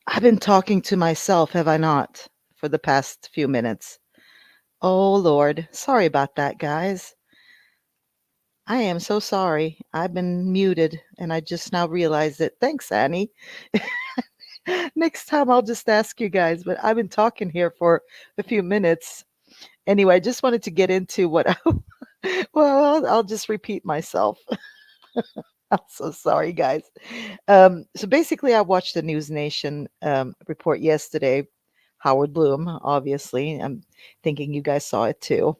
I've been talking to myself, have I not, for the past few minutes? Oh, Lord. Sorry about that, guys. I am so sorry. I've been muted and I just now realized it. Thanks, Annie. Next time I'll just ask you guys, but I've been talking here for a few minutes. Anyway, I just wanted to get into what well, I'll just repeat myself. I'm so sorry, guys. So basically, I watched the News Nation report yesterday. Howard Bloom, obviously. I'm thinking you guys saw it too.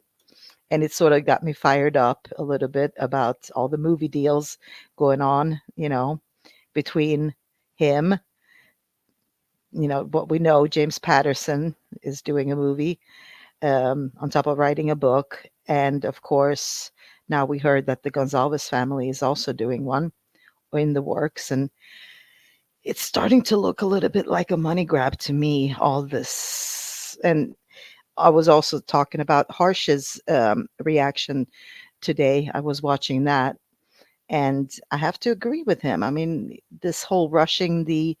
And it sort of got me fired up a little bit about all the movie deals going on, between him, what we know, James Patterson is doing a movie on top of writing a book. And of course, now we heard that the Gonzalez family is also doing one or in the works. And it's starting to look a little bit like a money grab to me, all this. And I was also talking about Harsh's reaction today. I was watching that, and I have to agree with him. I mean, this whole rushing the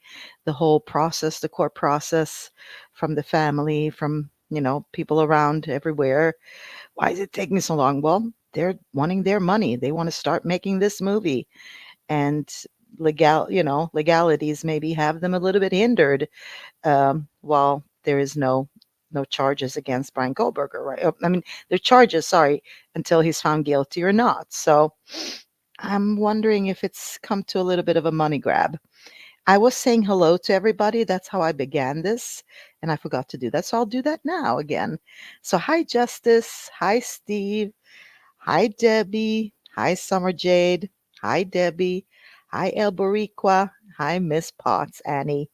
whole process, the court process, from the family, from people around everywhere. Why is it taking so long? Well, they're wanting their money. They want to start making this movie, and legalities maybe have them a little bit hindered, while there is no charges against Brian Goldberger, right? I mean, there are charges, sorry, until he's found guilty or not. So I'm wondering if it's come to a little bit of a money grab. I was saying hello to everybody. That's how I began this, and I forgot to do that. So I'll do that now again. So hi, Justice. Hi, Steve. Hi, Debbie. Hi, Summer Jade. Hi, Debbie. Hi, El Boriqua. Hi, Miss Potts, Annie.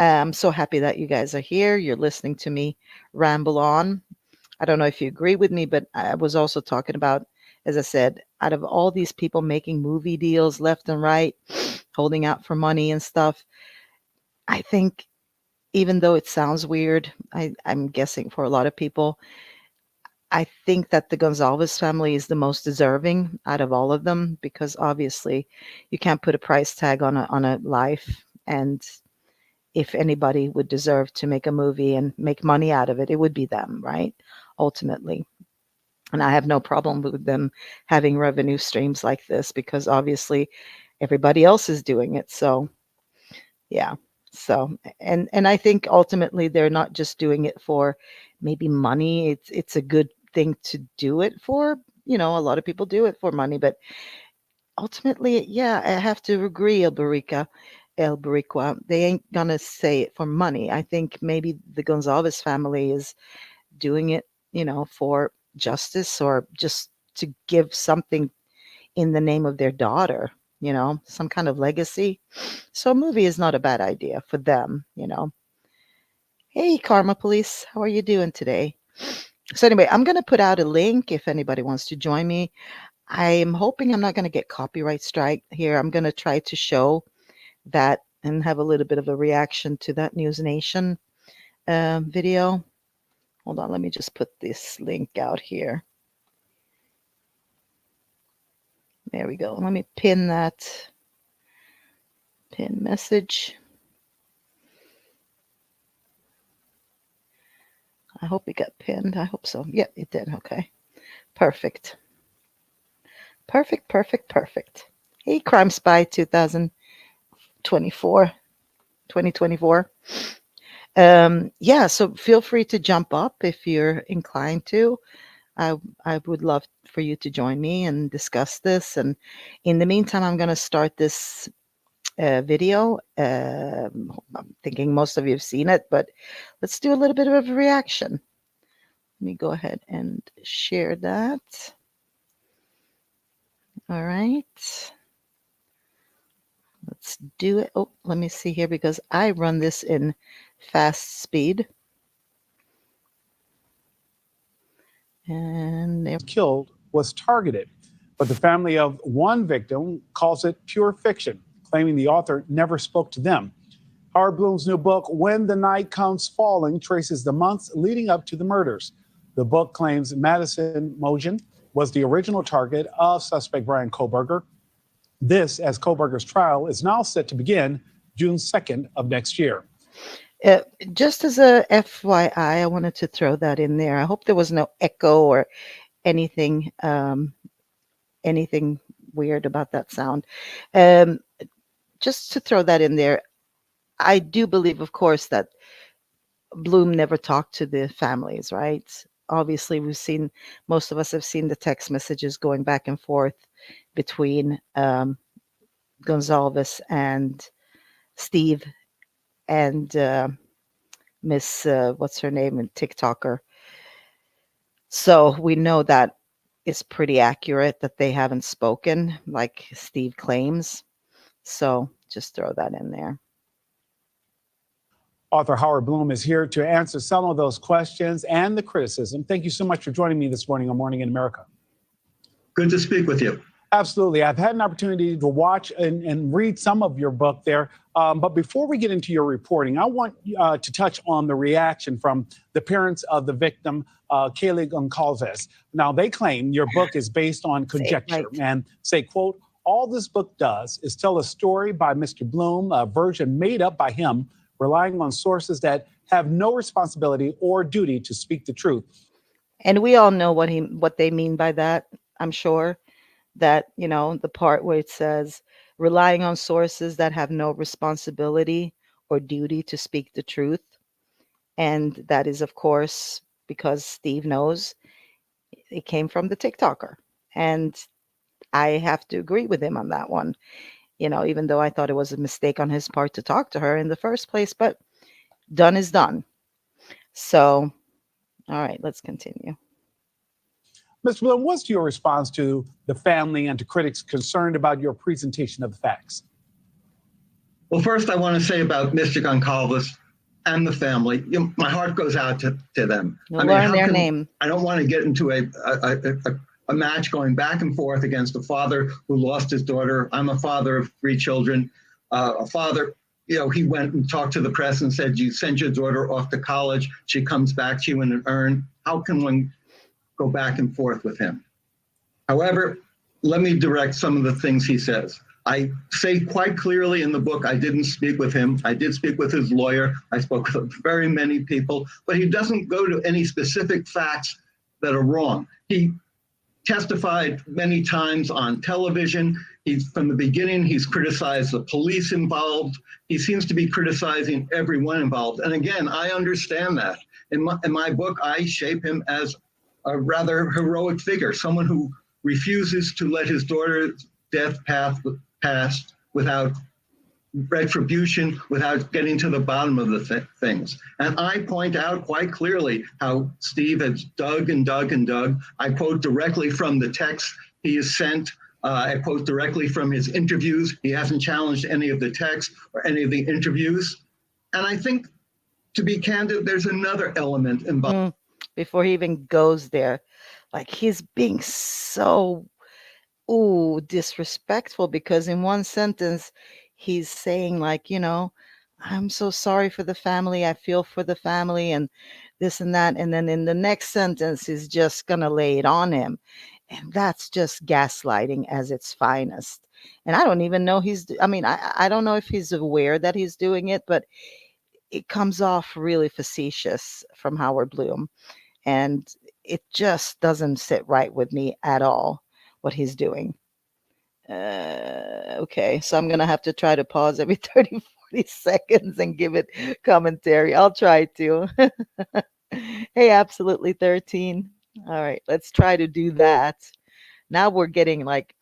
I'm so happy that you guys are here. You're listening to me ramble on. I don't know if you agree with me, but I was also talking about, as I said, out of all these people making movie deals left and right, holding out for money and stuff, I think even though it sounds weird, I'm guessing for a lot of people, I think that the Gonzalez family is the most deserving out of all of them because obviously you can't put a price tag on a life, and if anybody would deserve to make a movie and make money out of it, it would be them, right? Ultimately. And I have no problem with them having revenue streams like this because obviously everybody else is doing it. So, yeah. So, and I think ultimately they're not just doing it for maybe money. It's a good thing to do it for. A lot of people do it for money, but ultimately, yeah, I have to agree, El Bariqua. They ain't gonna say it for money. I think maybe the Gonzalez family is doing it, for justice or just to give something in the name of their daughter, some kind of legacy. So a movie is not a bad idea for them. Hey, Karma Police, how are you doing today? So anyway, I'm gonna put out a link if anybody wants to join me. I'm hoping I'm not gonna get copyright strike here. I'm gonna try to show that and have a little bit of a reaction to that News Nation video. Hold on, let me just put this link out here. There we go. Let me pin that pin message. I hope it got pinned. I hope so. Yep, it did. Okay. Perfect. Perfect, perfect, perfect. Hey, Crime Spy 2024. 2024. Yeah, so feel free to jump up if you're inclined to. I would love for you to join me and discuss this. And in the meantime, I'm going to start this video. I'm thinking most of you have seen it, but let's do a little bit of a reaction. Let me go ahead and share that. All right. Let's do it. Oh, let me see here because I run this in fast speed. And there. Killed was targeted, but the family of one victim calls it pure fiction, claiming the author never spoke to them. Howard Bloom's new book, When the Night Comes Falling, traces the months leading up to the murders. The book claims Madison Mogen was the original target of suspect Brian Koberger. This, as Koberger's trial is now set to begin June 2nd of next year. Uh, just as a FYI, I wanted to throw that in there. I hope there was no echo or anything anything weird about that sound. Um, just to throw that in there, I do believe, of course, that Bloom never talked to the families, right? Obviously, we've seen, most of us have seen the text messages going back and forth between Gonzalez and Steve and Miss, what's her name, and TikToker. So we know that it's pretty accurate that they haven't spoken like Steve claims. So just throw that in there. Author Howard Bloom is here to answer some of those questions and the criticism. Thank you so much for joining me this morning on Morning in America. Good to speak with you. Absolutely. I've had an opportunity to watch and read some of your book there. But before we get into your reporting, I want to touch on the reaction from the parents of the victim, Kaylee Goncalves. Now, they claim your book is based on conjecture and say, quote, all this book does is tell a story by Mr. Bloom, a version made up by him, relying on sources that have no responsibility or duty to speak the truth. And we all know what they mean by that, I'm sure. That, the part where it says relying on sources that have no responsibility or duty to speak the truth. And that is, of course, because Steve knows it came from the TikToker. And I have to agree with him on that one, even though I thought it was a mistake on his part to talk to her in the first place. But done is done. So, all right, let's continue. Mr. Bloom, what's your response to the family and to critics concerned about your presentation of the facts? Well, first, I want to say about Mr. Goncalves and the family. My heart goes out to them. Learn their name. I don't want to get into a match going back and forth against a father who lost his daughter. I'm a father of 3 children. A father, he went and talked to the press and said, you sent your daughter off to college. She comes back to you in an urn. How can one go back and forth with him? However, let me direct some of the things he says. I say quite clearly in the book, I didn't speak with him. I did speak with his lawyer. I spoke with very many people, but he doesn't go to any specific facts that are wrong. He testified many times on television. From the beginning, he's criticized the police involved. He seems to be criticizing everyone involved. And again, I understand that. In my book, I shape him as a rather heroic figure, someone who refuses to let his daughter's death pass without retribution, without getting to the bottom of the things. And I point out quite clearly how Steve has dug and dug and dug. I quote directly from the text he has sent. I quote directly from his interviews. He hasn't challenged any of the text or any of the interviews. And I think, to be candid, there's another element involved. Before he even goes there, like he's being so disrespectful, because in one sentence he's saying like, I'm so sorry for the family, I feel for the family, and this and that, and then in the next sentence he's just gonna lay it on him. And that's just gaslighting as its finest. And I don't even know I don't know if he's aware that he's doing it, but it comes off really facetious from Howard Bloom. And it just doesn't sit right with me at all, what he's doing. Okay, so I'm gonna have to try to pause every 30, 40 seconds and give it commentary. I'll try to. Hey, absolutely 13. All right, let's try to do that. Now we're getting like,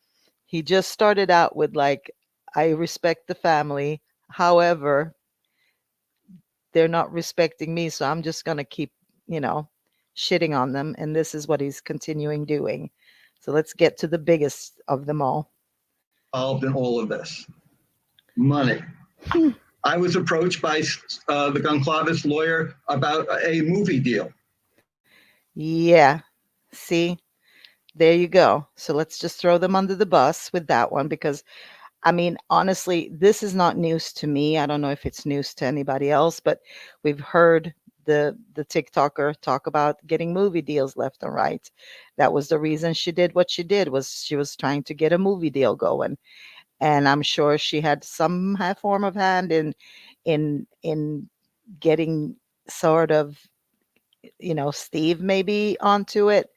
he just started out with like, I respect the family. However, they're not respecting me, so I'm just gonna keep, shitting on them. And this is what he's continuing doing. So let's get to the biggest of them all. Involved in all of this. Money. I was approached by the Goncalves lawyer about a movie deal. Yeah. See, there you go. So let's just throw them under the bus with that one, because honestly, this is not news to me. I don't know if it's news to anybody else, but we've heard the TikToker talk about getting movie deals left and right. That was the reason she did what she did, was she was trying to get a movie deal going. And I'm sure she had some form of hand in getting sort of, Steve maybe onto it.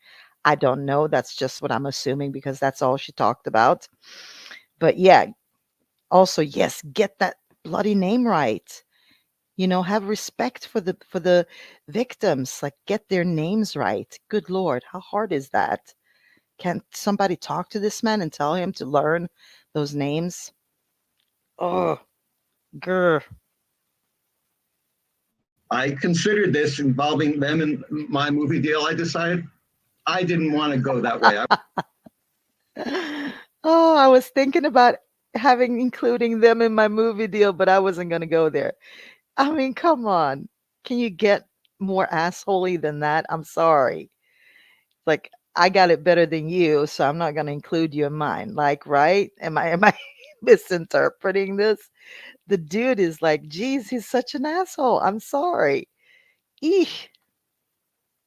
I don't know. That's just what I'm assuming because that's all she talked about. But yeah, also, yes, get that bloody name right. Have respect for the victims. Like, get their names right. Good Lord, how hard is that? Can't somebody talk to this man and tell him to learn those names? Oh, grr. I considered this involving them in my movie deal. I decided I didn't want to go that way. Oh, I was thinking about having including them in my movie deal, but I wasn't gonna go there. I mean, come on. Can you get more assholey than that? I'm sorry. Like, I got it better than you, so I'm not gonna include you in mine. Like, right? Am I misinterpreting this? The dude is like, geez, he's such an asshole. I'm sorry. Eesh.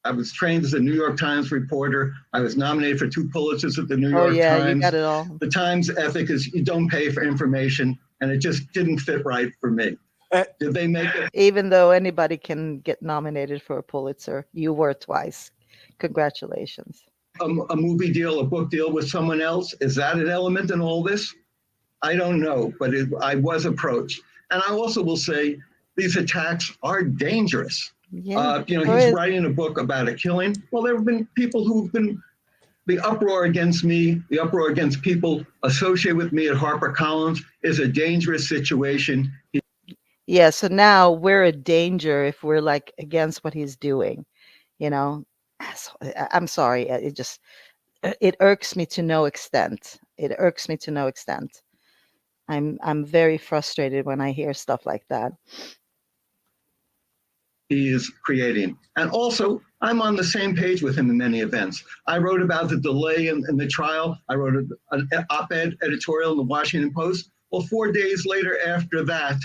I was trained as a New York Times reporter. I was nominated for 2 Pulitzers at the New Oh York yeah, you Times. got it all. The Times ethic is you don't pay for information, and it just didn't fit right for me. Did they make it? Even though anybody can get nominated for a Pulitzer, you were twice. Congratulations. A movie deal, a book deal with someone else? Is that an element in all this? I don't know, but I was approached. And I also will say these attacks are dangerous. Yeah. He's writing a book about a killing. Well, there have been people who've been the uproar against me, the uproar against people associated with me at HarperCollins is a dangerous situation. Yeah, so now we're a danger if we're like against what he's doing, you know. I'm sorry, it irks me to no extent. It irks me to no extent. I'm very frustrated when I hear stuff like that. He is creating. And also, I'm on the same page with him in many events. I wrote about the delay in the trial. I wrote an op-ed editorial in the Washington Post. Well, 4 days later after that,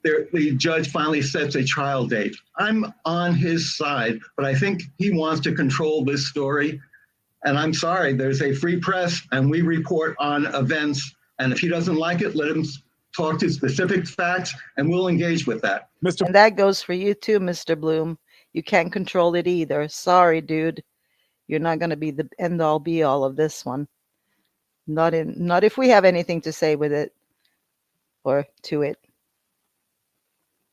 the judge finally sets a trial date. I'm on his side, but I think he wants to control this story. And I'm sorry, there's a free press and we report on events. And if he doesn't like it, let him talk to specific facts and we'll engage with that. And that goes for you too, Mr. Bloom. You can't control it either. Sorry, dude. You're not going to be the end all be all of this one. Not if we have anything to say with it or to it.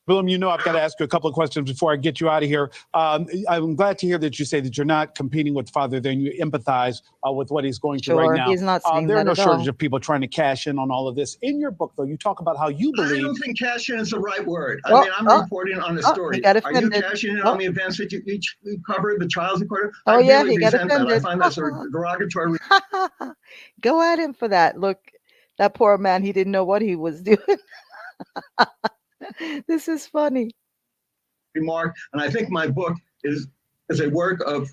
Willem, I've got to ask you a couple of questions before I get you out of here. I'm glad to hear that you say that you're not competing with Father, then you empathize with what he's going through right now. He's not saying there are that no at shortage all. of people trying to cash in on all of this. In your book, though, you talk about how you believe. I don't think cash in is the right word. I mean, I'm reporting on a story. Are you cashing in on the events that you covered, the trials you covered? Oh, I yeah, really he got resent that. I offended. find that sort of derogatory. Go at him for that. Look, that poor man, he didn't know what he was doing. This is funny. Remark, and I think my book is a work of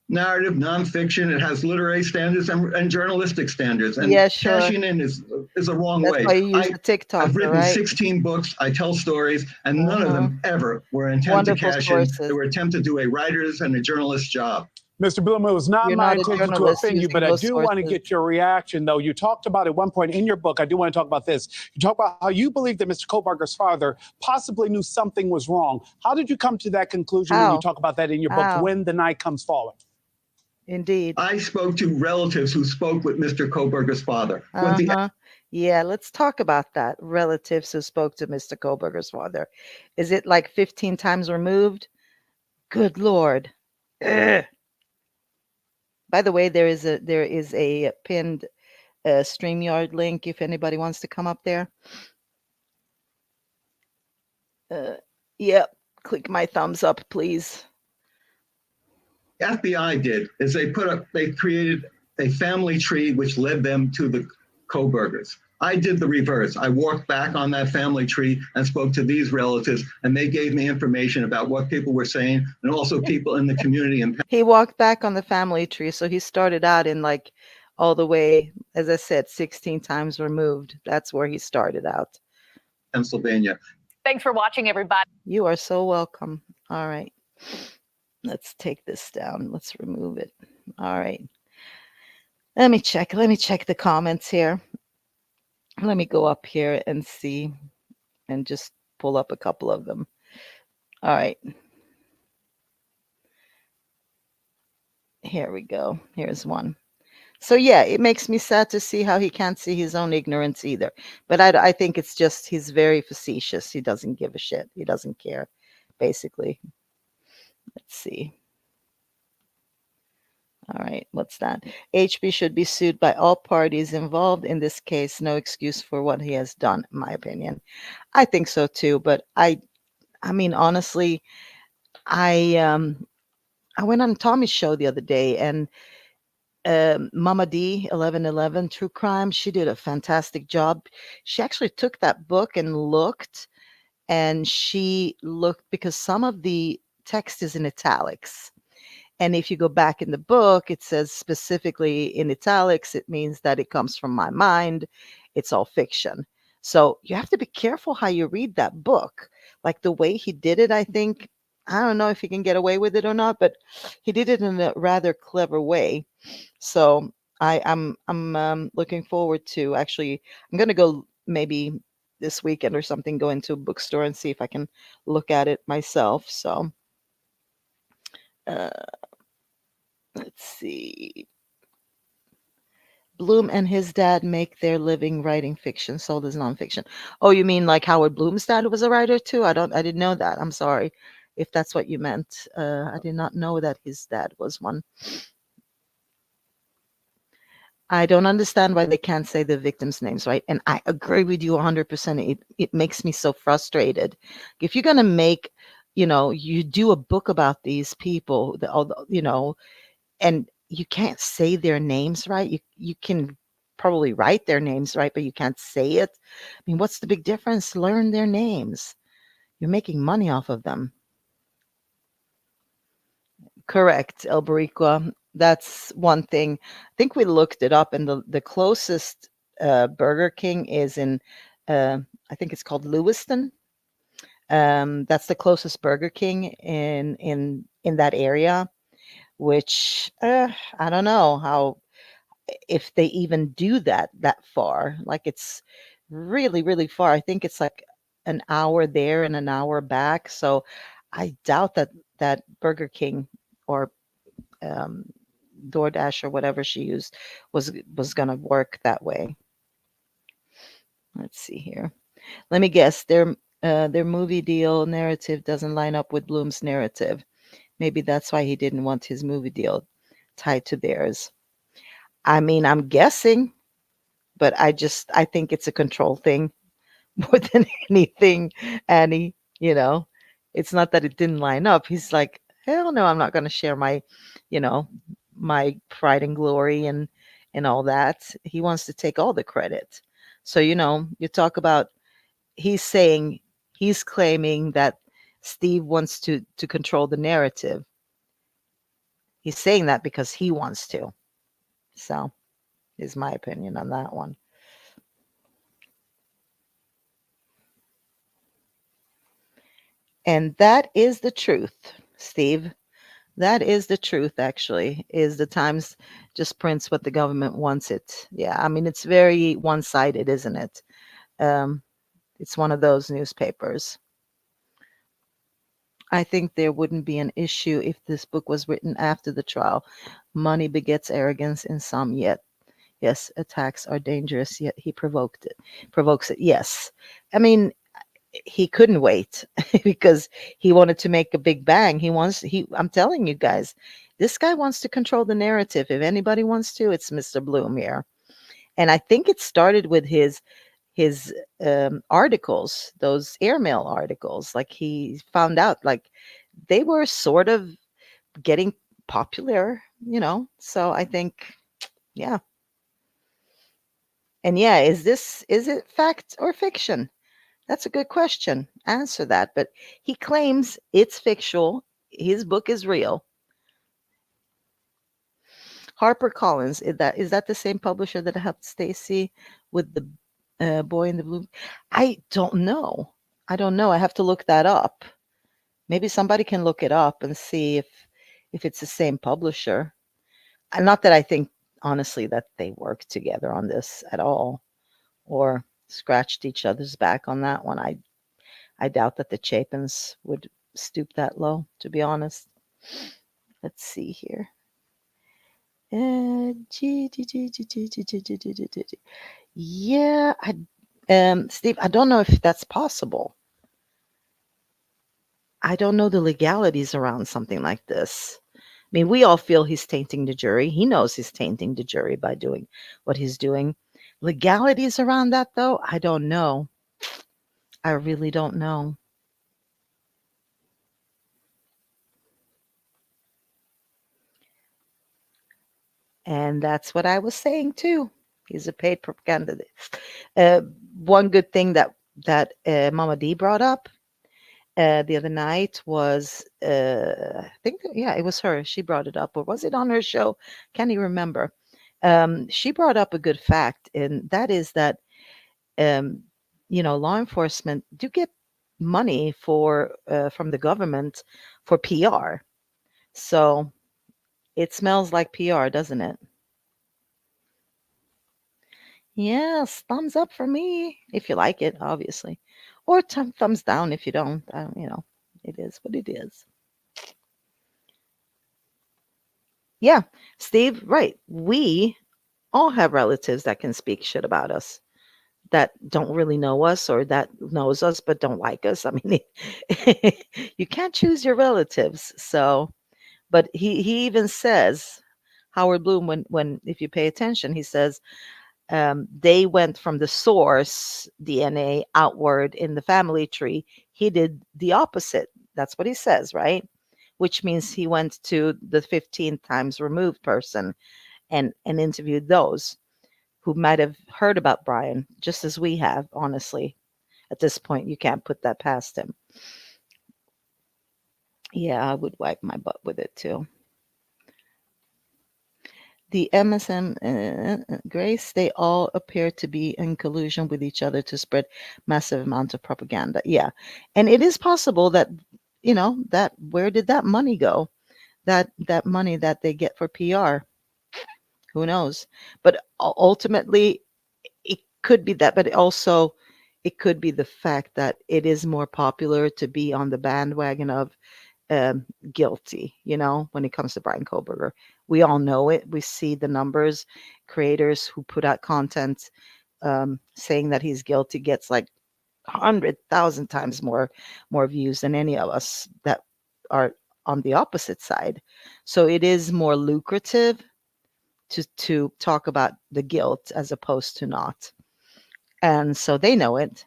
narrative nonfiction. It has literary standards and journalistic standards. And yeah, sure. Cashing in is a wrong That's way. Why you use the TikTok, I've written right? 16 books. I tell stories, and none of them ever were an attempt Wonderful to cash sources. in. They were an attempt to do a writer's and a journalist's job. Mr. Bloom, it was not my intention to offend you, but I do want to get your reaction, though. You talked about at one point in your book, I do want to talk about this. You talk about how you believe that Mr. Kohlberger's father possibly knew something was wrong. How did you come to that conclusion when you talk about that in your book, When the Night Comes Falling? Indeed. I spoke to relatives who spoke with Mr. Kohlberger's father. Yeah, let's talk about that. Relatives who spoke to Mr. Kohlberger's father. Is it like 15 times removed? Good Lord. Ugh. By the way, there is a pinned StreamYard link if anybody wants to come up there. Yep, click my thumbs up, please. FBI did is they created a family tree which led them to the Kohlbergers. I did the reverse. I walked back on that family tree and spoke to these relatives, and they gave me information about what people were saying and also people in the community. He walked back on the family tree, so he started out in like all the way, as I said, 16 times removed. That's where he started out. Pennsylvania. Thanks for watching, everybody. You are so welcome. All right. Let's take this down. Let's remove it. All right. Let me check the comments here. Let me go up here and see and just pull up a couple of them. All right, here we go. Here's one. So yeah, it makes me sad to see how he can't see his own ignorance either. But I think it's just he's very facetious. He doesn't give a shit. He doesn't care, basically. Let's see. All right, what's that? HB should be sued by all parties involved in this case. No excuse for what he has done, in my opinion. I think so too. But I mean, honestly, I I went on Tommy's show the other day, and Mama D 1111 True Crime. She did a fantastic job. She actually took that book and looked, and she looked because some of the text is in italics. And if you go back in the book, it says specifically in italics, it means that it comes from my mind. It's all fiction. So you have to be careful how you read that book. Like the way he did it, I think, I don't know if he can get away with it or not, but he did it in a rather clever way. So I'm looking forward to actually. I'm gonna go maybe this weekend or something. Go into a bookstore and see if I can look at it myself. So uh, let's see. Bloom and his dad make their living writing fiction, sold as nonfiction. Oh, you mean like Howard Bloom's dad was a writer too? I didn't know that. I'm sorry if that's what you meant. I did not know that his dad was one. I don't understand why they can't say the victims' names, right? And I agree with you 100%. It makes me so frustrated. If you're gonna make, you do a book about these people, and you can't say their names right. You can probably write their names right, but you can't say it. I mean, what's the big difference? Learn their names. You're making money off of them. Correct, El Bariqua. That's one thing. I think we looked it up, and the closest Burger King is in, uh, I think it's called Lewiston. That's the closest Burger King in that area. Which I don't know how if they even do that far. Like it's really really far. I think it's like an hour there and an hour back. So I doubt that Burger King or um, DoorDash or whatever she used was going to work that way. Let's see here. Let me guess. Their movie deal narrative doesn't line up with Bloom's narrative. Maybe that's why he didn't want his movie deal tied to theirs. I mean, I'm guessing, but I think it's a control thing more than anything, Annie. You know, it's not that it didn't line up. He's like, hell no, I'm not going to share you know, my pride and glory and all that. He wants to take all the credit. So you talk about he's saying he's claiming that Steve wants to control the narrative. He's saying that because he wants to. So, is my opinion on that one. And that is the truth, Steve. That is the truth, actually, is the Times just prints what the government wants it. Yeah, I mean, it's very one sided, isn't it? Um, it's one of those newspapers. I think there wouldn't be an issue if this book was written after the trial. Money begets arrogance in some, yet. Yes, attacks are dangerous, yet he provokes it. Yes. I mean, he couldn't wait because he wanted to make a big bang. I'm telling you guys, this guy wants to control the narrative. If anybody wants to, it's Mr. Bloom here. And I think it started with his articles, those airmail articles. Like he found out like they were sort of getting popular. So I think yeah. And yeah, is it fact or fiction? That's a good question. Answer that. But he claims it's fictional. His book is real. Harper Collins, is that the same publisher that helped Stacy with the Boy in the Blue? I don't know. I don't know. I have to look that up. Maybe somebody can look it up and see if it's the same publisher. Not that I think honestly that they worked together on this at all or scratched each other's back on that one. I doubt that the Chapins would stoop that low, to be honest. Let's see here. Yeah, Steve, I don't know if that's possible. I don't know the legalities around something like this. I mean, we all feel he's tainting the jury. He knows he's tainting the jury by doing what he's doing. Legalities around that, though, I don't know. I really don't know. And that's what I was saying too. He's a paid propagandist. Uh, One good thing that Mama D brought up the other night was I think yeah, it was her. She brought it up, or was it on her show? Can't even remember. She brought up a good fact, and that is that um, law enforcement do get money for from the government for PR. So it smells like PR, doesn't it? Yes, thumbs up for me if you like it, obviously, or thumbs down if you don't. It is what it is. Yeah, Steve, right. We all have relatives that can speak shit about us that don't really know us or that knows us but don't like us. I mean, you can't choose your relatives. So, but he even says Howard Bloom when if you pay attention, he says they went from the source DNA outward in the family tree. He did the opposite. That's what he says, right? Which means he went to the 15 times removed person and interviewed those who might have heard about Brian, just as we have, honestly. At this point, you can't put that past him. Yeah, I would wipe my butt with it too. The MSM, Grace, they all appear to be in collusion with each other to spread massive amount of propaganda. Yeah. And it is possible that, that where did that money go? That money that they get for PR, who knows? But ultimately, it could be that, but it could be the fact that it is more popular to be on the bandwagon of guilty, when it comes to Brian Koberger. We all know it. We see the numbers. Creators who put out content saying that he's guilty gets like 100,000 times more views than any of us that are on the opposite side. So it is more lucrative to talk about the guilt as opposed to not. And so they know it.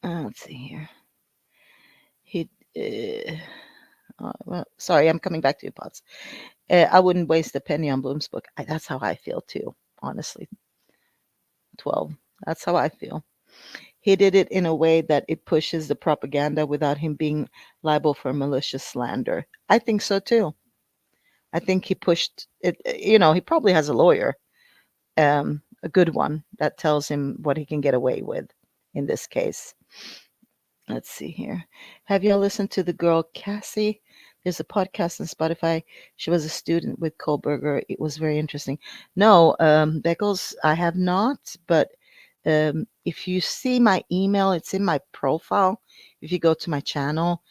Let's see here. He well, sorry, I'm coming back to you, Potts. I wouldn't waste a penny on Bloom's book. That's how I feel too, honestly. 12. That's how I feel. He did it in a way that it pushes the propaganda without him being liable for malicious slander. I think so too. I think he pushed it. He probably has a lawyer, a good one, that tells him what he can get away with in this case. Let's see here. Have y'all listened to the girl Cassie? There's a podcast on Spotify. She was a student with Kohlberger. It was very interesting. No, Beckles, I have not. But if you see my email, it's in my profile. If you go to my channel,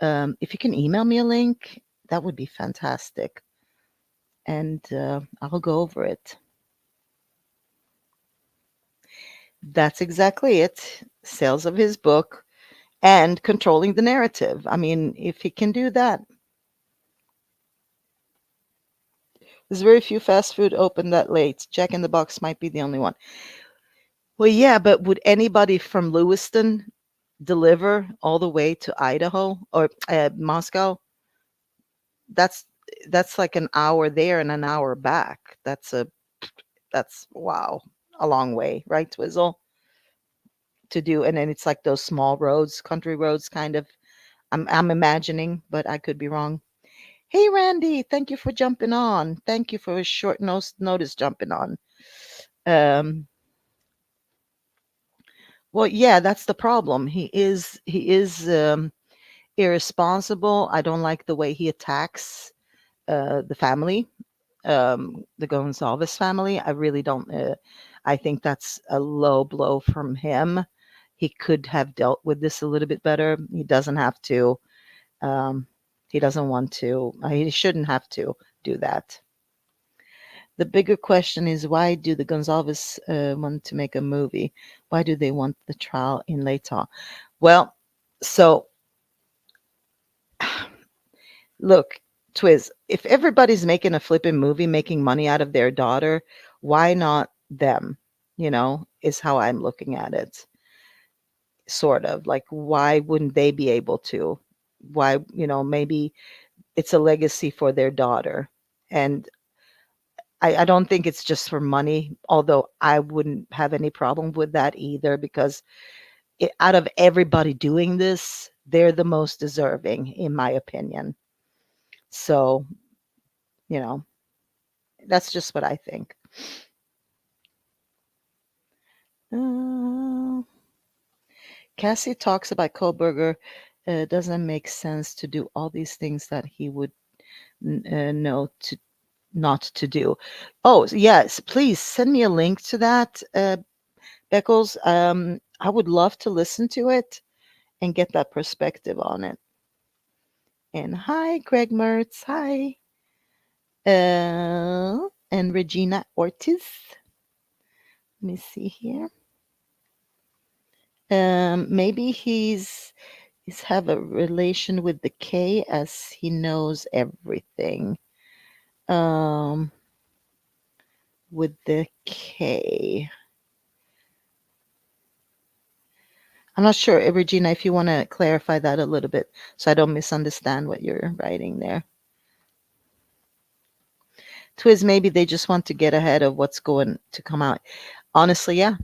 if you can email me a link, that would be fantastic. And I'll go over it. That's exactly it. Sales of his book and controlling the narrative. I mean, if he can do that, there's very few fast food open that late. Jack in the Box might be the only one. Well, yeah, but would anybody from Lewiston deliver all the way to Idaho or Moscow? That's that's like an hour there and an hour back. That's wow, a long way, right, Twizzle? To do, and then it's like those small roads, country roads, kind of. I'm imagining, but I could be wrong. Hey, Randy, thank you for jumping on. Thank you for a short notice jumping on. Um, well, yeah, that's the problem. He is irresponsible. I don't like the way he attacks the family, the Gonzalez family. I really don't. I think that's a low blow from him. he could have dealt with this a little bit better. He doesn't have to. Um, he doesn't want to. He shouldn't have to do that. The bigger question is, why do the Gonzalez want to make a movie? Why do they want the trial in Leyton? Well, so look, Twiz, if everybody's making a flipping movie, making money out of their daughter, why not them? Is how I'm looking at it. Sort of like, why wouldn't they be able to? Why, maybe it's a legacy for their daughter. And I don't think it's just for money, although I wouldn't have any problem with that either, because out of everybody doing this, they're the most deserving, in my opinion. So, you know, that's just what I think. Uh, Cassie talks about Kohlberger. Doesn't make sense to do all these things that he would know to not to do. Oh, yes, please send me a link to that, Beckles. I would love to listen to it and get that perspective on it. And hi, Greg Mertz. Hi. And Regina Ortiz. Let me see here. Maybe he's have a relation with the K, as he knows everything. Um, with the K. I'm not sure, Regina, if you want to clarify that a little bit so I don't misunderstand what you're writing there. Twiz, maybe they just want to get ahead of what's going to come out. Honestly, yeah,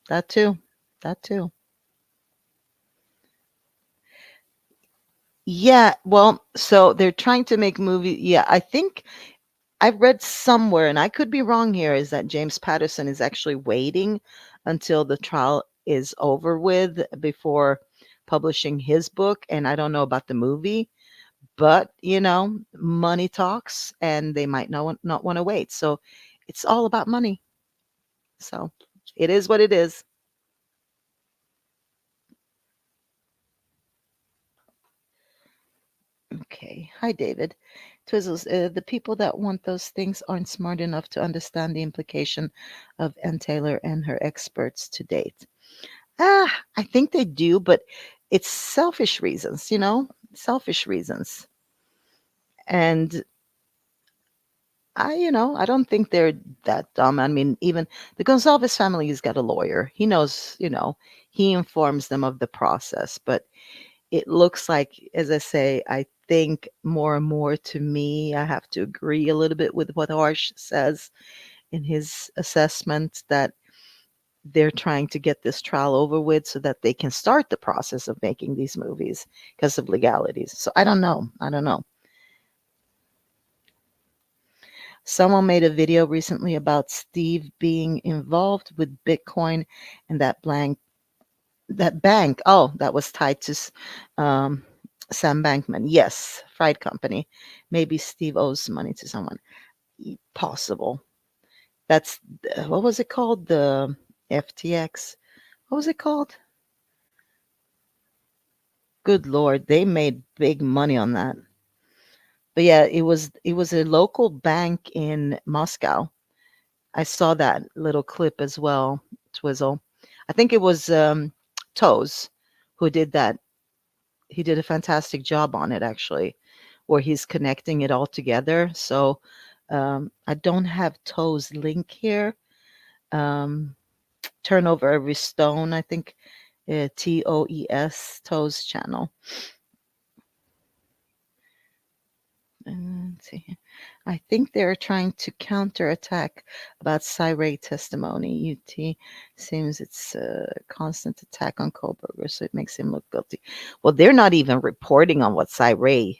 that too. That too. Yeah, well, so they're trying to make movie. Yeah, I think I've read somewhere, and I could be wrong here, is that James Patterson is actually waiting until the trial is over with before publishing his book. And I don't know about the movie, but money talks, and they might not want to wait. So it's all about money. So it is what it is. Okay. Hi, David. Twizzles, the people that want those things aren't smart enough to understand the implication of Ann Taylor and her experts to date. I think they do, but it's selfish reasons, selfish reasons. And I don't think they're that dumb. I mean, even the Gonzalez family has got a lawyer. He knows, he informs them of the process. But it looks like, as I say, I think more and more, to me, I have to agree a little bit with what Harsh says in his assessment, that they're trying to get this trial over with so that they can start the process of making these movies because of legalities. So I don't know. I don't know. Someone made a video recently about Steve being involved with Bitcoin and that bank. Oh, that was tied to um, Sam Bankman. Yes, Fried Company. Maybe Steve owes money to someone. Possible. That's what was it called? The FTX. What was it called? Good Lord, they made big money on that. But yeah, it was a local bank in Moscow. I saw that little clip as well, Twizzle. I think it was Toes who did that. He did a fantastic job on it, actually, where he's connecting it all together. So I don't have Toes link here. Um, Turn over every stone, I think, TOES, Toes channel. Let's see. I think they're trying to counterattack about Cyray testimony. UT seems it's a constant attack on Kohlberger, so it makes him look guilty. Well, they're not even reporting on what Cyray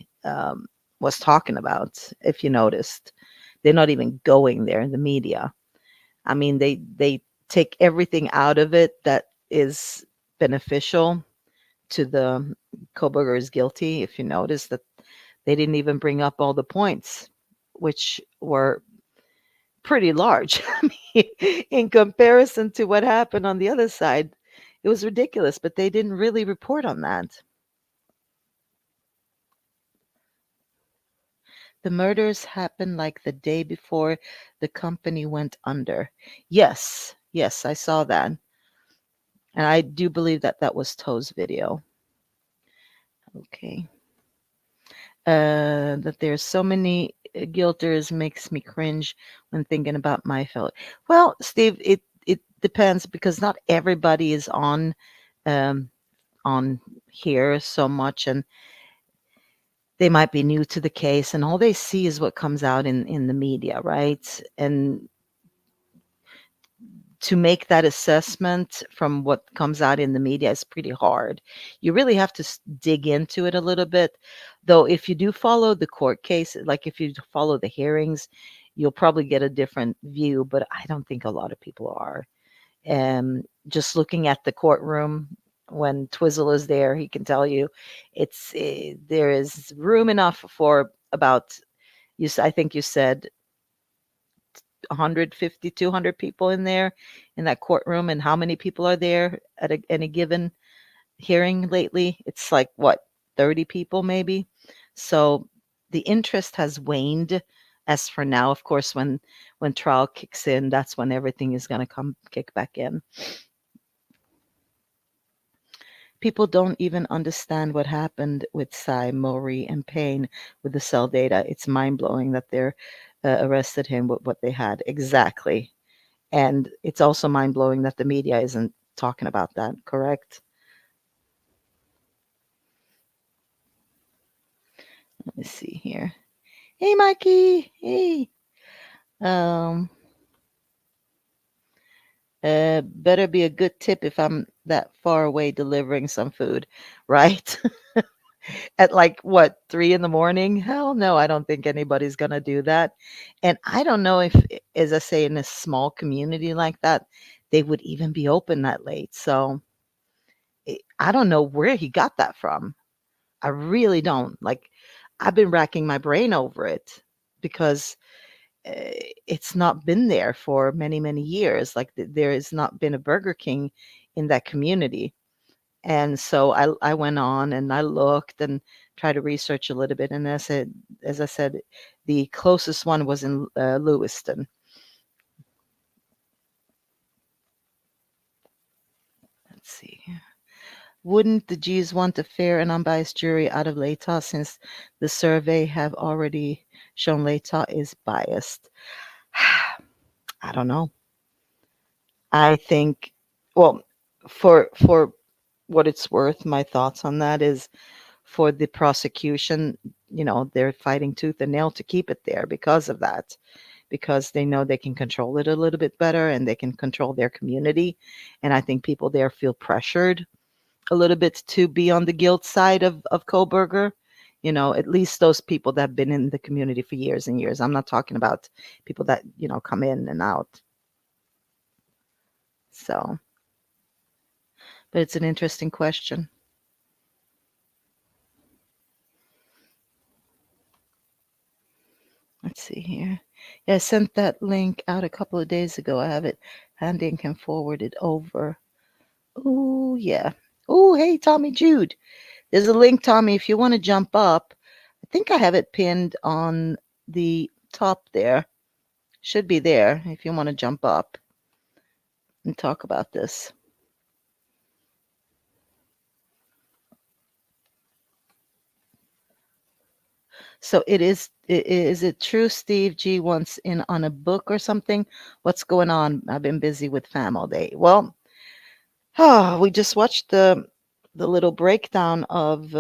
was talking about, if you noticed. They're not even going there in the media. I mean, they take everything out of it that is beneficial to the Kohlberger is guilty. If you notice that they didn't even bring up all the points, which were pretty large. I mean, in comparison to what happened on the other side, It was ridiculous, but they didn't really report on that. The murders happened like the day before the company went under. Yes, yes, I saw that. And I do believe that that was Toe's video. Okay. That there's so many guilters makes me cringe when thinking about my fellow. Well, Steve, it depends because not everybody is um, on here so much, and they might be new to the case, and all they see is what comes out in the media, right? And to make that assessment from what comes out in the media is pretty hard. You really have to dig into it a little bit. Though, if you do follow the court case, like if you follow the hearings, you'll probably get a different view, but I don't think a lot of people are. Just looking at the courtroom when Twizzle is there, he can tell you there is room enough for about I think you said 150, 200 people in there in that courtroom. And how many people are there at any given hearing lately? It's like, what, 30 people maybe? So the interest has waned as for now. Of course, when trial kicks in, that's when everything is going to come kick back in. People don't even understand what happened with Cy, Maury, and Payne with the cell data. It's mind blowing that they're arrested him with what they had. Exactly. And it's also mind blowing that the media isn't talking about that, correct? Let me see here. Hey, Mikey. Hey. Um, better be a good tip if I'm that far away delivering some food, right? At like what, 3 in the morning? Hell no, I don't think anybody's gonna do that. And I don't know if, as I say, in a small community like that, they would even be open that late. So I don't know where he got that from. I really don't. Like, I've been racking my brain over it because it's not been there for many, many years. Like, there has not been a Burger King in that community. And so I went on and I looked and tried to research a little bit. And as I said, the closest one was in Lewiston. Let's see. Wouldn't the G's want a fair and unbiased jury out of Latah since the survey have already shown Latah is biased? I don't know. I think, well, for what it's worth, my thoughts on that is for the prosecution, they're fighting tooth and nail to keep it there because of that, because they know they can control it a little bit better and they can control their community. And I think people there feel pressured a little bit to be on the guilt side of Koberger. At least those people that have been in the community for years and years. I'm not talking about people that, come in and out. So, but it's an interesting question. Let's see here. Yeah, I sent that link out a couple of days ago. I have it handy and can forward it over. Oh, yeah. Oh, hey, Tommy Jude. There's a link, Tommy, if you want to jump up. I think I have it pinned on the top there. Should be there if you want to jump up and talk about this. So is it true Steve G wants in on a book or something? What's going on? I've been busy with fam all day. Well, we just watched the little breakdown of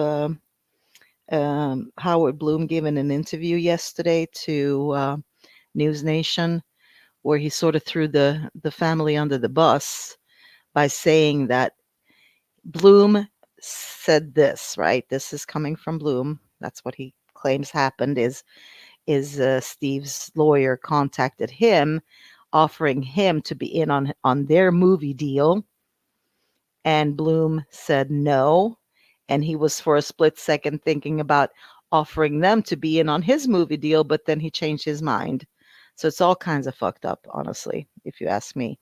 Howard Bloom giving an interview yesterday to News Nation, where he sort of threw the family under the bus by saying that Bloom said this, right? This is coming from Bloom. That's what he claims happened is Steve's lawyer contacted him, offering him to be in on their movie deal, and Bloom said no, and he was for a split second thinking about offering them to be in on his movie deal, but then he changed his mind. So it's all kinds of fucked up, honestly, if you ask me.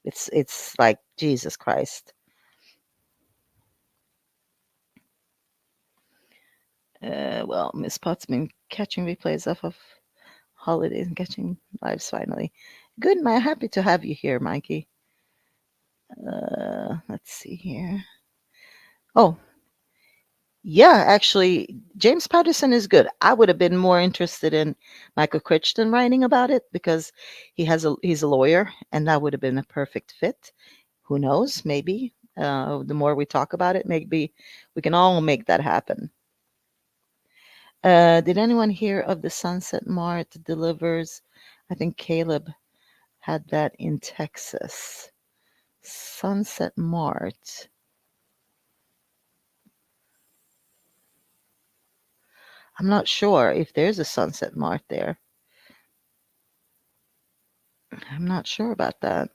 It's like Jesus Christ. Well, Miss Potts been catching replays off of holidays and catching lives finally. Good, my happy to have you here, Mikey. Let's see here. Oh, yeah, actually, James Patterson is good. I would have been more interested in Michael Crichton writing about it because he's a lawyer, and that would have been a perfect fit. Who knows? Maybe the more we talk about it, maybe we can all make that happen. Did anyone hear of the Sunset Mart delivers? I think Caleb had that in Texas. Sunset Mart. I'm not sure if there's a Sunset Mart there. I'm not sure about that.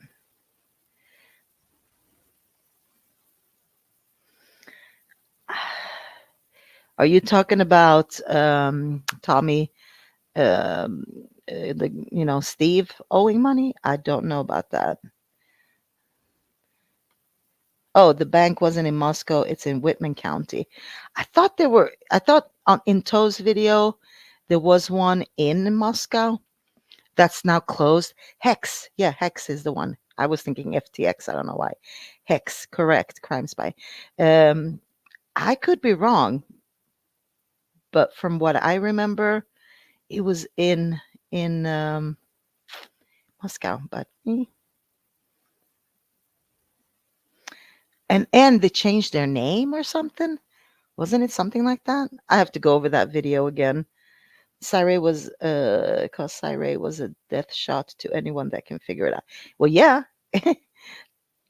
Are you talking about Tommy, Steve owing money? I don't know about that. Oh, the bank wasn't in Moscow. It's in Whitman County. I thought there were. I thought in Toe's video there was one in Moscow that's now closed. Hex, yeah, Hex is the one. I was thinking FTX. I don't know why. Hex, correct. Crime Spy. Um, I could be wrong, but from what I remember, it was in Moscow. But and they changed their name or something. Wasn't it something like that? I have to go over that video again. Syre was cause Syre was a death shot to anyone that can figure it out. Well, yeah.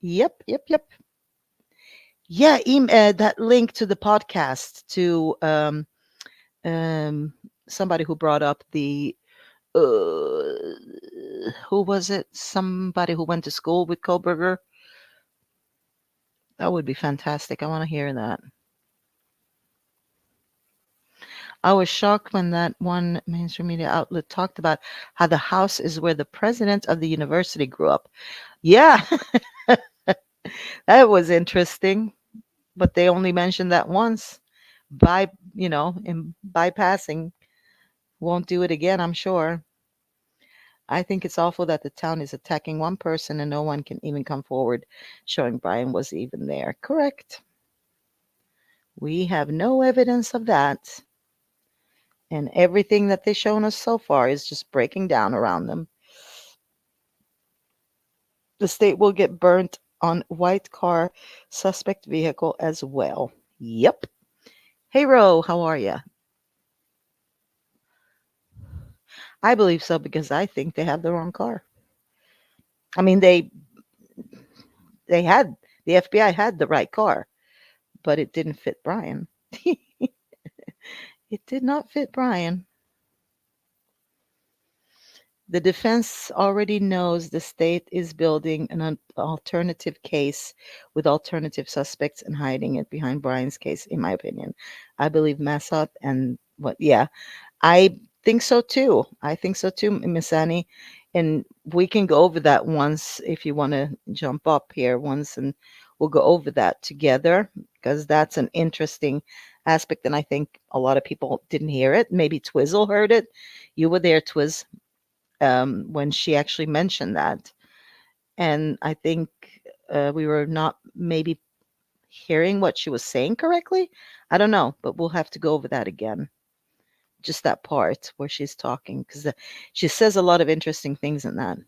Yep. Yeah, that link to the podcast to um somebody who brought up the who was it? Somebody who went to school with Koberger. That would be fantastic. I want to hear that. I was shocked when that one mainstream media outlet talked about how the house is where the president of the university grew up. Yeah, that was interesting, but they only mentioned that once by, in bypassing. Won't do it again, I'm sure. I think it's awful that the town is attacking one person and no one can even come forward showing Brian was even there. Correct. We have no evidence of that. And everything that they've shown us so far is just breaking down around them. The state will get burnt on white car suspect vehicle as well. Yep. Hey, Ro, how are you? I believe so because I think they have the wrong car. I mean, they had the FBI had the right car, but it didn't fit Brian. It did not fit Brian. The defense already knows the state is building an alternative case with alternative suspects and hiding it behind Brian's case, in my opinion. I believe Massad and what, yeah, I think so too. I think so too, Miss Annie. And we can go over that once if you want to jump up here once and we'll go over that together because that's an interesting aspect. And I think a lot of people didn't hear it. Maybe Twizzle heard it. You were there, Twiz, when she actually mentioned that. And I think we were not maybe hearing what she was saying correctly. I don't know, but we'll have to go over that again. Just that part where she's talking because she says a lot of interesting things in that.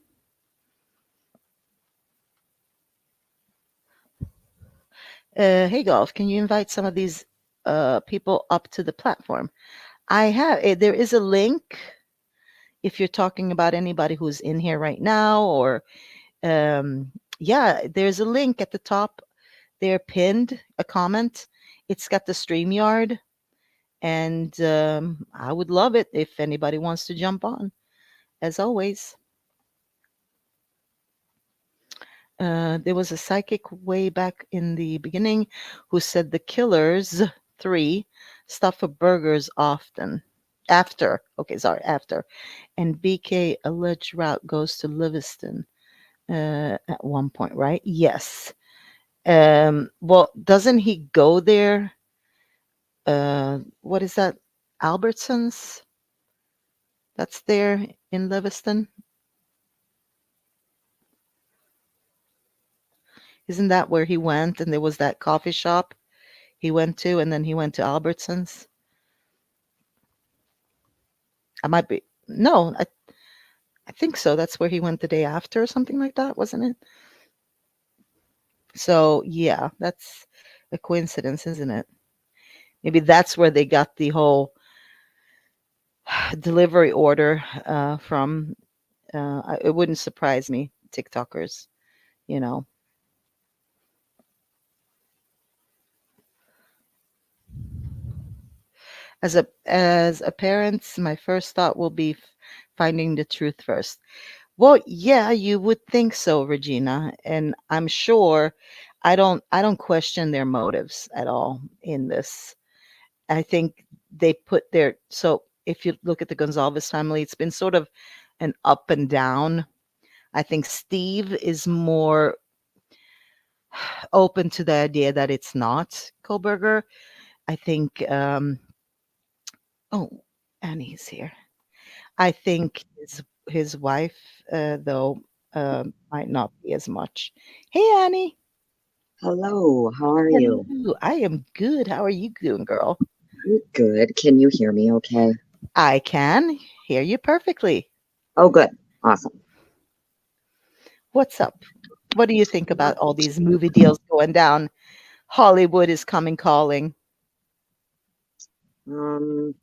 Hey, Golf, can you invite some of these people up to the platform? I have. There is a link if you're talking about anybody who's in here right now, or yeah, there's a link at the top. They're pinned a comment. It's got the StreamYard, and I would love it if anybody wants to jump on. As always. There was a psychic way back in the beginning who said the killers, three, stop for burgers often. After. And BK alleged route goes to Livingston at one point, right? Yes. Well, doesn't he go there? What is that? Albertsons? That's there in Livingston. Isn't that where he went? And there was that coffee shop he went to, and then he went to Albertsons. I might be. No, I think so. That's where he went the day after or something like that, wasn't it? So, yeah, that's a coincidence, isn't it? Maybe that's where they got the whole delivery order from. It wouldn't surprise me, TikTokers, you know. As a parent, my first thought will be finding the truth first. Well, yeah, you would think so, Regina, and I'm sure I don't question their motives at all in this. I think they put their so if you look at the Gonzalez family, it's been sort of an up and down. I think Steve is more open to the idea that it's not Kohlberger. I think oh, Annie's here. I think his wife though might not be as much. Hey Annie. Hello, how are you? Hello. I am good. How are you doing, girl? I'm good. Can you hear me okay? I can hear you perfectly. Oh, good. Awesome. What's up? What do you think about all these movie deals going down? Hollywood is coming calling. Um,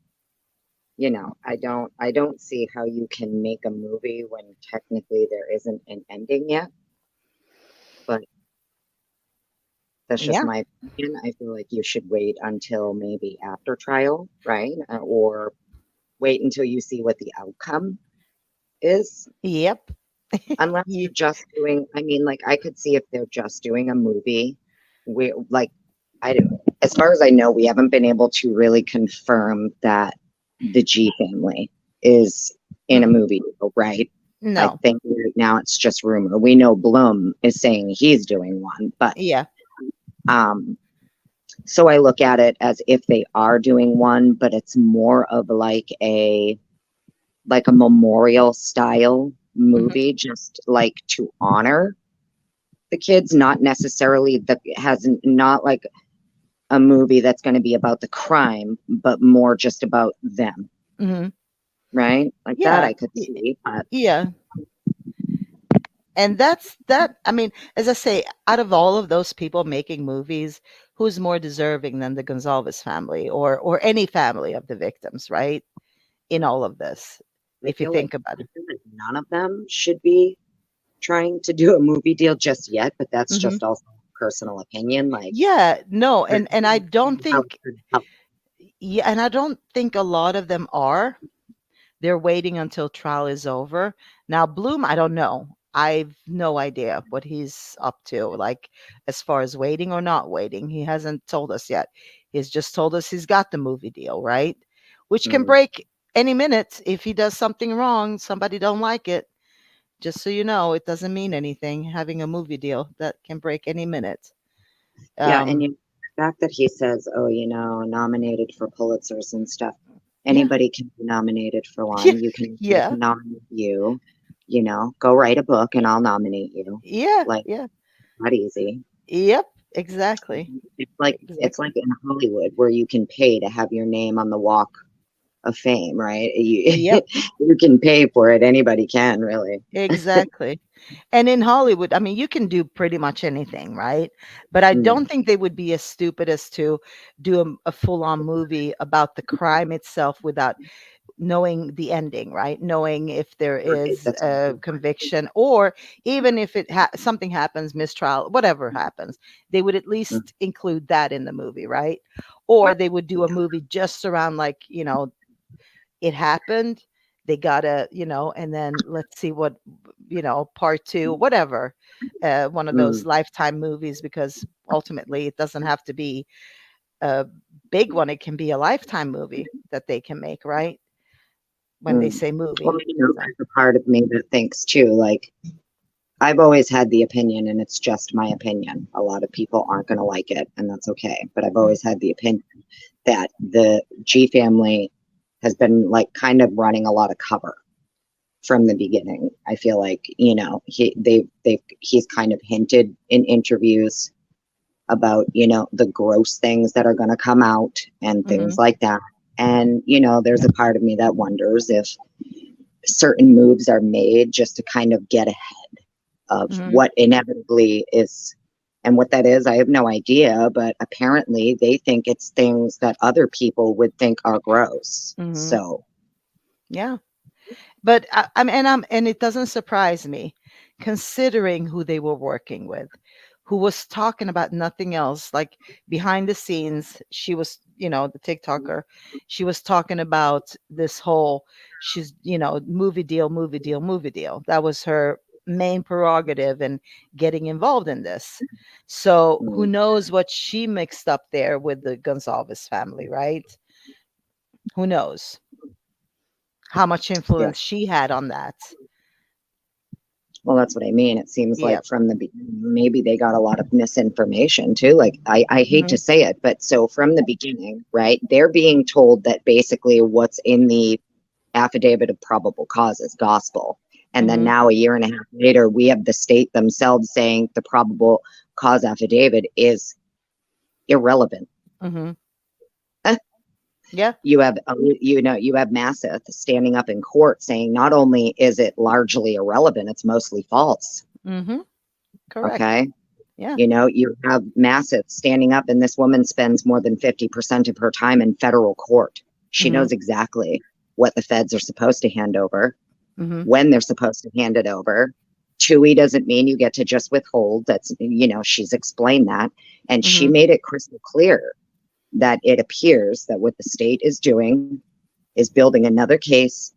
I don't see how you can make a movie when technically there isn't an ending yet, but that's just Yeah. my opinion. I feel like you should wait until maybe after trial, right? Or wait until you see what the outcome is. Yep. Unless Ye- they're just doing, I mean, like I could see if they're just doing a movie, we like I do. As far as I know, we haven't been able to really confirm that the G family is in a Mm-mm. movie deal, right? I No. think right now it's just rumor. We know Bloom is saying he's doing one, but Yeah. um, so I look at it as if they are doing one, but it's more of like a memorial style Hmm. movie, just like to honor the kids, not necessarily not like a movie that's going to be about the crime, but more just about them, Hmm. right? Like that Yeah. I could see. But Yeah. And that's that. I mean, as I say, out of all of those people making movies, who's more deserving than the Gonzalez family or any family of the victims, right? In all of this, I if you feel like think about I it. feel like none of them should be trying to do a movie deal just yet, but that's Hmm. just also personal opinion. Like Yeah, no, there's and I don't how it think could help. yeah, and I don't think a lot of them are. They're waiting until trial is over. Now, Bloom, I don't know. I've no idea what he's up to, like as far as waiting or not waiting. He hasn't told us yet. He's just told us he's got the movie deal, right? Which can Mm, break any minute if he does something wrong, somebody don't like it. Just so you know, it doesn't mean anything having a movie deal that can break any minute. yeah, and Um, the fact that he says, "Oh, nominated for Pulitzers and stuff." yeah, Anybody can be nominated for yeah, one. I yeah, can nominate you. Go write a book and I'll nominate you. yeah, Like yeah, not easy. yep, exactly, It's like exactly. in Hollywood where you can pay to have your name on the Walk of Fame, right? You Yep. you can pay for it. Anybody can, really. Exactly. And in Hollywood, I mean, you can do pretty much anything, right? But I Mm, don't think they would be as stupid as to do a full-on movie about the crime itself without knowing the ending, right? Knowing if there right. is That's a conviction or even if something happens, mistrial, whatever happens, they would at mm, least include that in the movie, right? Or they would do a yeah. movie just around like, it happened. They gotta, and then let's see what, part two, whatever, one of those Mm, lifetime movies, because ultimately it doesn't have to be a big one. It can be a lifetime movie that they can make, right? When they mm. say Well, movie. So, there's a part of me that thinks too, like I've always had the opinion, and it's just my opinion. A lot of people aren't going to like it, and that's okay. But I've Mhm. always had the opinion that the G family has been like kind of running a lot of cover from the beginning. I feel like, you know, he's kind of hinted in interviews about, you know, the gross things that are going to come out and things Mhm. like that. And, you know, there's a part of me that wonders if certain moves are made just to kind of get ahead of Mhm. what inevitably is. And what that is, I have no idea, but apparently they think it's things that other people would think are gross. Mhm. So, Yeah. But and it doesn't surprise me, considering who they were working with, who was talking about nothing else. Like behind the scenes, she was, the TikToker, she was talking about this whole, she's, movie deal, movie deal, movie deal. That was her main prerogative in getting involved in this. So who mm, knows what she mixed up there with the Gonzalez family, right? Who knows how much yeah. influence she had on that? Well, that's what I mean. It seems Yeah. like from the beginning, maybe they got a lot of misinformation too. Like, I hate to Mhm. say it, but so from the beginning, right, they're being told that basically what's in the affidavit of probable cause is gospel. And then Mhm. now, a year and a half later, we have the state themselves saying the probable cause affidavit is irrelevant. Mhm. Yeah. You have, you have Masseth standing up in court saying not only is it largely irrelevant, it's mostly false. Mhm. Correct. Okay. Yeah. You know, you have Massett standing up, and this woman spends more than 50% of her time in federal court. She Mhm. knows exactly what the feds are supposed to hand over, Mhm. when they're supposed to hand it over. Chewy doesn't mean you get to just withhold. That's, you know, she's explained that. And she Mhm. made it crystal clear that it appears that what the state is doing is building another case.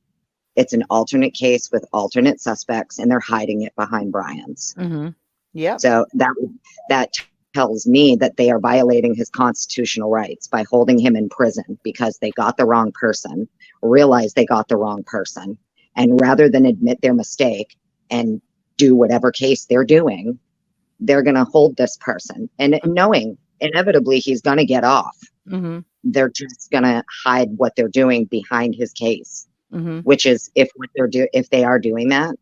It's an alternate case with alternate suspects, and they're hiding it behind Brian's. Mhm. Yep. So that tells me that they are violating his constitutional rights by holding him in prison because they got the wrong person, realize they got the wrong person, and rather than admit their mistake and do whatever case they're doing, they're going to hold this person and knowing inevitably he's going to get off. Mhm. They're just going to hide what they're doing behind his case, Mhm. which is if they are doing that,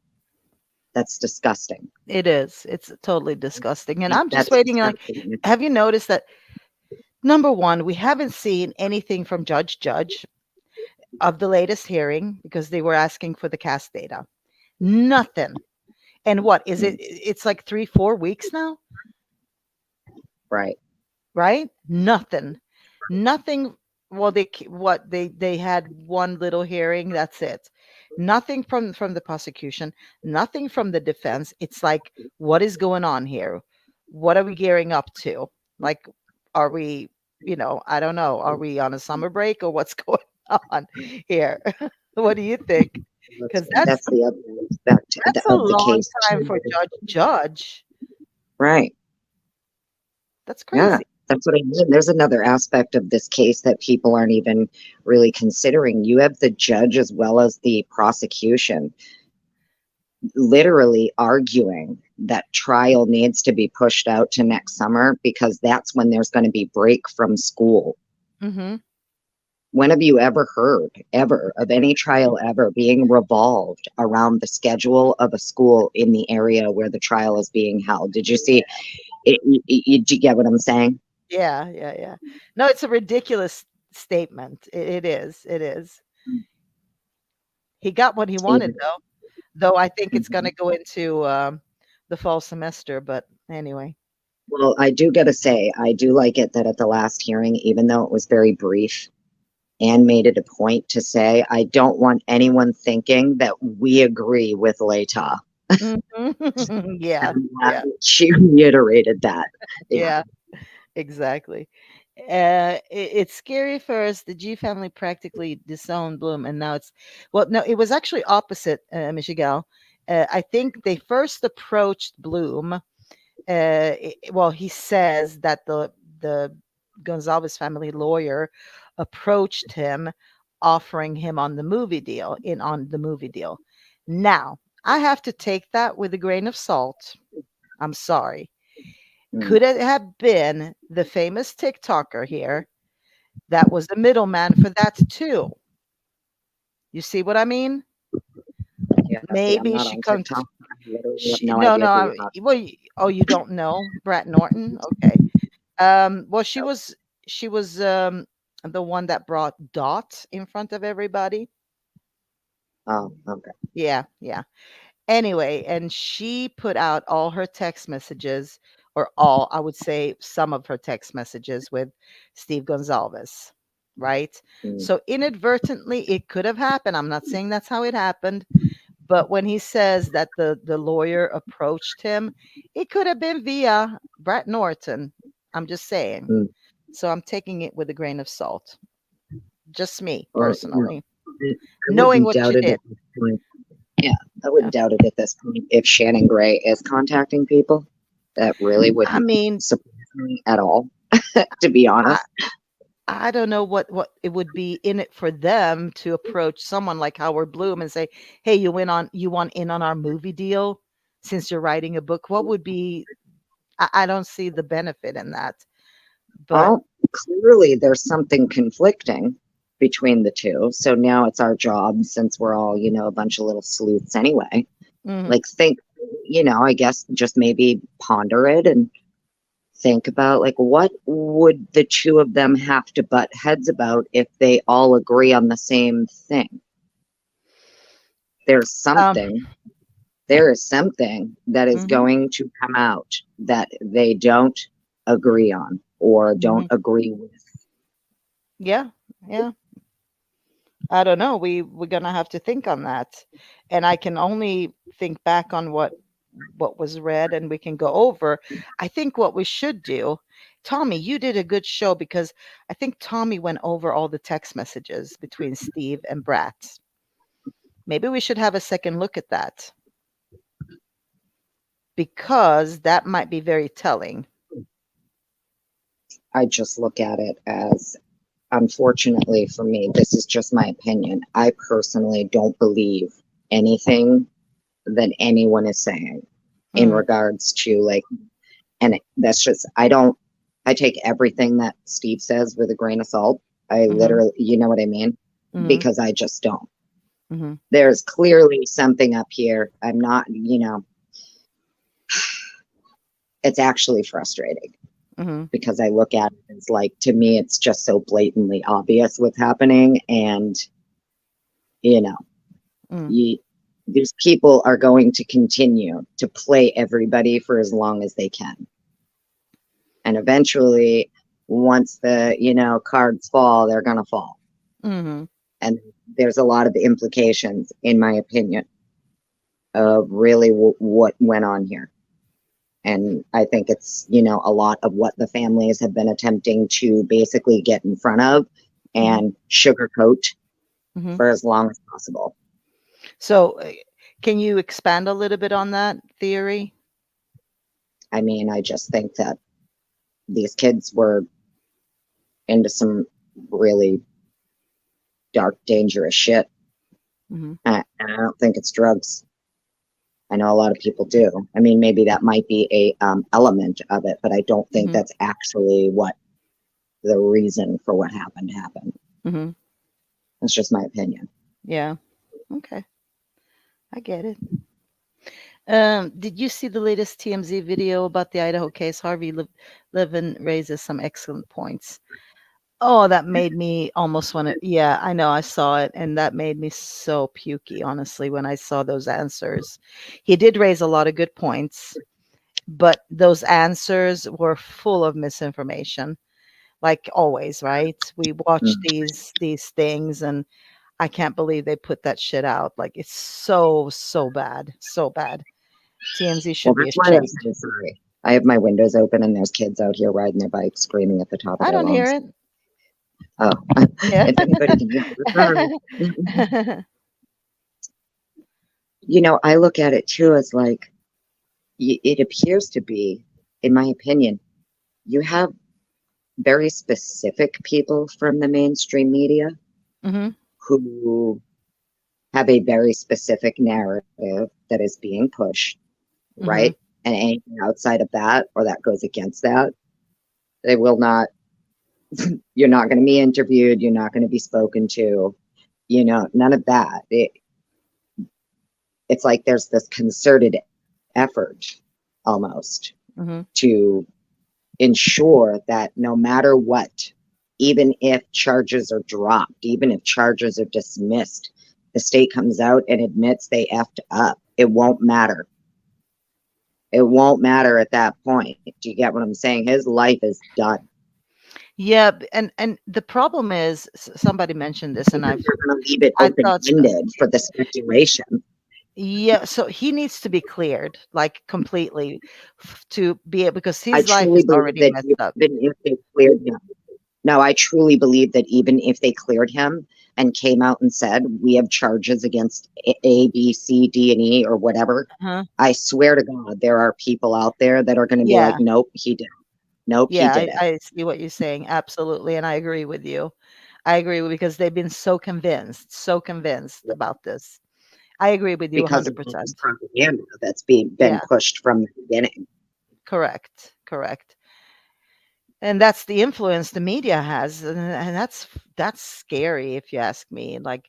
that's disgusting. It is. It's totally disgusting. And I'm just That's waiting. Like, disgusting. have you noticed that number one, we haven't seen anything from Judge of the latest hearing because they were asking for the cast data. Nothing. And what is it? It's like 3, 4 weeks now, Right. right? Nothing. Nothing. Well, they had one little hearing. That's it. Nothing from the prosecution. Nothing from the defense. It's like, what is going on here? What are we gearing up to? Like, are we? I don't know. Are we on a summer break or what's going on here? What do you think? Because That's the other aspect that's a of the long case time too. for Judge. Right. That's Yeah. crazy. That's what I mean. There's another aspect of this case that people aren't even really considering. You have the judge as well as the prosecution literally arguing that trial needs to be pushed out to next summer because that's when there's going to be break from school. Mm-hmm. When have you ever heard, ever, of any trial ever being revolved around the schedule of a school in the area where the trial is being held? Did you see it? Do you get what I'm saying? Yeah, yeah, yeah. No, it's a ridiculous statement. It is. It is. He got what he wanted, Even- though. Though I think it's going Mhm. to go into the fall semester. But anyway. Well, I do got to say, I do like it that at the last hearing, even though it was very brief, Anne made it a point to say, I don't want anyone thinking that we agree with Leta. Mhm. Yeah, And yeah, she reiterated that. Yeah. yeah. Exactly. It's scary for us. The G family practically disowned Bloom, and now it's well. No, it was actually opposite, Michigel. I think they first approached Bloom. Well, he says that the Gonzalez family lawyer approached him, offering him on the movie deal. Now, I have to take that with a grain of salt. I'm sorry. Mm. Could it have been the famous TikToker here that was the middleman for that too? You see what I mean? Yeah, see, I'm Maybe not she on comes. TikTok. I literally have She, no no, idea no. who you're talking Well, oh, you don't know Brett Norton? Okay. Well, about. she was the one that brought Dot in front of everybody. Oh, okay. Yeah, yeah. Anyway, and she put out all her text messages, or all, I would say some of her text messages with Steve Gonzalez, right? Mm. So inadvertently, it could have happened. I'm not saying that's how it happened, but when he says that the lawyer approached him, it could have been via Brett Norton. I'm just saying. Mm. So I'm taking it with a grain of salt. Just me Well, no, personally, I knowing wouldn't what doubt you it did. at this point. Yeah, I Yeah. wouldn't doubt it at this point. If Shannon Gray is contacting people, that really I wouldn't mean, surprise me at all, to be I, honest. I don't know what it would be in it for them to approach someone like Howard Bloom and say, "Hey, you want in on our movie deal since you're writing a book." What would be I don't see the benefit in that. But Well, clearly there's something conflicting between the two. So now it's our job, since we're all, a bunch of little sleuths anyway. mhm, Like, think, I guess just maybe ponder it and think about, like, what would the two of them have to butt heads about if they all agree on the same thing? There's um, something, there is something that is mhm, going to come out that they don't agree on or don't mhm. agree with. Yeah, yeah. I don't know. We're gonna have to think on that, and I can only think back on what was read, and we can go over. I think what we should do, Tommy, you did a good show because I think Tommy went over all the text messages between Steve and Brat. Maybe we should have a second look at that because that might be very telling. I just look at it as, unfortunately for me, this is just my opinion. I personally don't believe anything that anyone is saying in Mm, regards to, like, and that's just, I take everything that Steve says with a grain of salt. I mhm, literally, you know what I mean? mhm, Because I just don't. mhm, There's clearly something up here. I'm not, it's actually frustrating mhm, because I look at it as, like, to me, it's just so blatantly obvious what's happening. And, you know, mm, you, these people are going to continue to play everybody for as long as they can. And eventually, once the, cards fall, they're going to fall. mhm. And there's a lot of implications, in my opinion, of really what went on here. And I think it's, a lot of what the families have been attempting to basically get in front of Mhm, and sugarcoat mhm. for as long as possible. So, can you expand a little bit on that theory? I mean, I just think that these kids were into some really dark, dangerous shit. Mhm, And I don't think it's drugs. I know a lot of people do. I mean, maybe that might be a element of it, but I don't think mhm, that's actually what the reason for what happened. mhm. That's just my opinion. Yeah. Okay. I get it. Did you see the latest TMZ video about the Idaho case? Harvey Levin raises some excellent points. Oh, that made me almost want to. Yeah, I know. I saw it, and that made me so pukey, honestly, when I saw those answers. He did raise a lot of good points, but those answers were full of misinformation, like always, right? We watch Mm. these things, and I can't believe they put that shit out. Like it's so bad, so bad. TMZ Well, should be that's why I'm ashamed. so sorry. I have my windows open and there's kids out here riding their bikes, screaming at the top of I their don't hear lungs. it. Oh, Yeah. if anybody can hear, we're sorry. I look at it too as, like, it appears to be, in my opinion, you have very specific people from the mainstream media Mhm. who have a very specific narrative that is being pushed, Mm-hmm. right? And anything outside of that or that goes against that, they will not, you're not going to be interviewed, you're not going to be spoken to, none of that. It's like there's this concerted effort almost Mm-hmm. to ensure that no matter what, even if charges are dropped, even if charges are dismissed, the state comes out and admits they effed up. It won't matter. It won't matter at that point. Do you get what I'm saying? His life is done. Yeah, and the problem is somebody mentioned this, and Because they're going to leave it I thought so. open-ended for the speculation. Yeah, so he needs to be cleared like completely to be able, because I his life truly is believe already that messed up. even if they cleared him, no, I truly believe that even if they cleared him and came out and said, we have charges against A, B, C, D, and E, or whatever, Uh-huh. I swear to God, there are people out there that are going to be like, Yeah, nope, he didn't. Nope, he yeah, didn't. I see what you're saying. Absolutely, and I agree with you. I agree because they've been so convinced about this. I agree with you Because of all this 100%. propaganda that's been Yeah, pushed from the beginning. correct, correct. And that's the influence the media has, and that's scary if you ask me. Like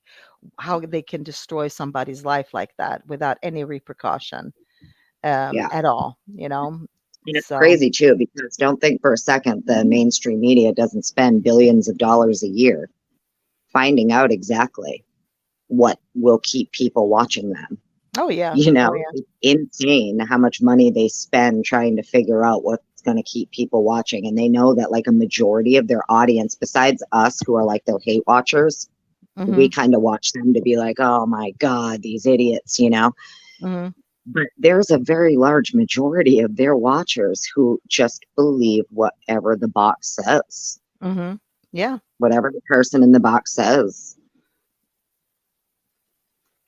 how they can destroy somebody's life like that without any repercussion Yeah. at all, And it's So, crazy too, because don't think for a second the mainstream media doesn't spend billions of dollars a year finding out exactly what will keep people watching them. oh yeah, oh yeah. It's insane how much money they spend trying to figure out what's going to keep people watching. And they know that like a majority of their audience, besides us who are like their hate watchers, we Hmm. kind of watch them to be like, oh my God, these idiots. Hmm. But there's a very large majority of their watchers who just believe whatever the box says, Hmm. Yeah, whatever the person in the box says.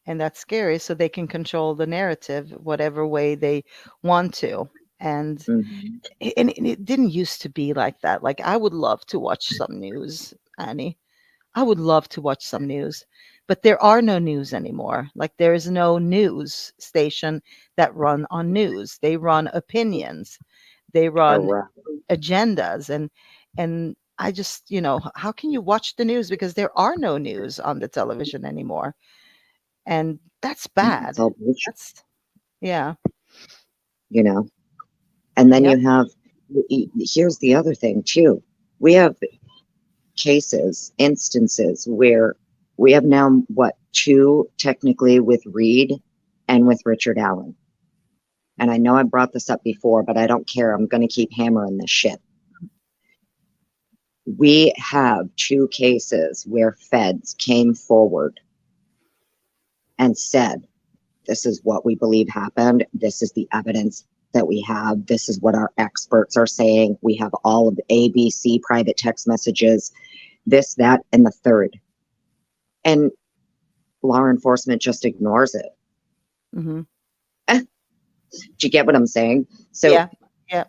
and that's scary. So they can control the narrative whatever way they want to. And Mhm. and it didn't used to be like that. Like I would love to watch some news, Annie. I would love to watch some news, but there are no news anymore. Like there is no news station that run on news. They run opinions. They run Correct. agendas, and I just, how can you watch the news because there are no news on the television anymore? And that's It's bad. all bullshit, That's yeah. you know. And then Yep. you have, here's the other thing too. We have instances where we have now, what, two technically with Reed and with Richard Allen. And I know I brought this up before, but I don't care. I'm going to keep hammering this shit. We have two cases where feds came forward and said, this is what we believe happened. This is the evidence that we have. This is what our experts are saying. We have all of the ABC private text messages, this, that, and the third. And law enforcement just ignores it. Hmm. Do you get what I'm saying? So Yeah. Yeah.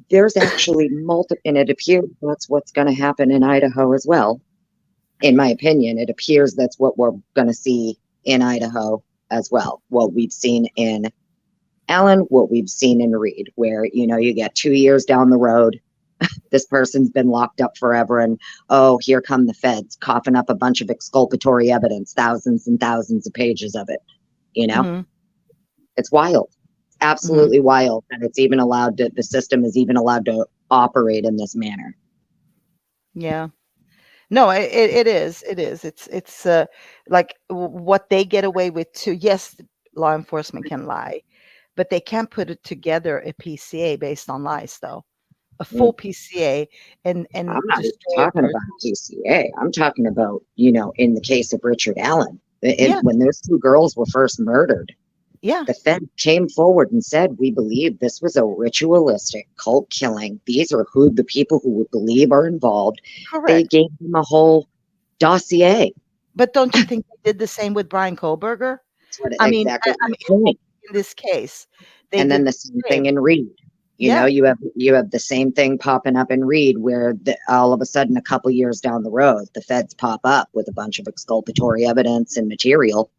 there's actually multiple, and it appears that's what's going to happen in Idaho as well. In my opinion, it appears that's what we're going to see in Idaho as well. What we've seen in Allen, what we've seen in Reed, where, you get 2 years down the road, this person's been locked up forever, and oh, here come the feds coughing up a bunch of exculpatory evidence, thousands and thousands of pages of it. Hmm. It's wild. It's Hmm. absolutely wild that it's even allowed to, the system is even allowed to operate in this manner. Yeah. No, it is. It is. It's like what they get away with too. Yes, law enforcement can lie, but they can't put it together a PCA based on lies, though. A Mm. full PCA and I'm not even destroy a talking about person. PCA. I'm talking about, in the case of Richard Allen, Yeah, when those two girls were first murdered, yeah, the Fed came forward and said, we believe this was a ritualistic cult killing. These are who the people who we believe are involved. They correct. gave them a whole dossier. But don't you think they did the same with Brian Kohlberger? That's what I mean, exactly I my mean, point. in this case, they And did then the the same same. thing in Reed. You Yeah. know, you have the same thing popping up in Reed, where all of a sudden, a couple years down the road, the feds pop up with a bunch of exculpatory evidence and material.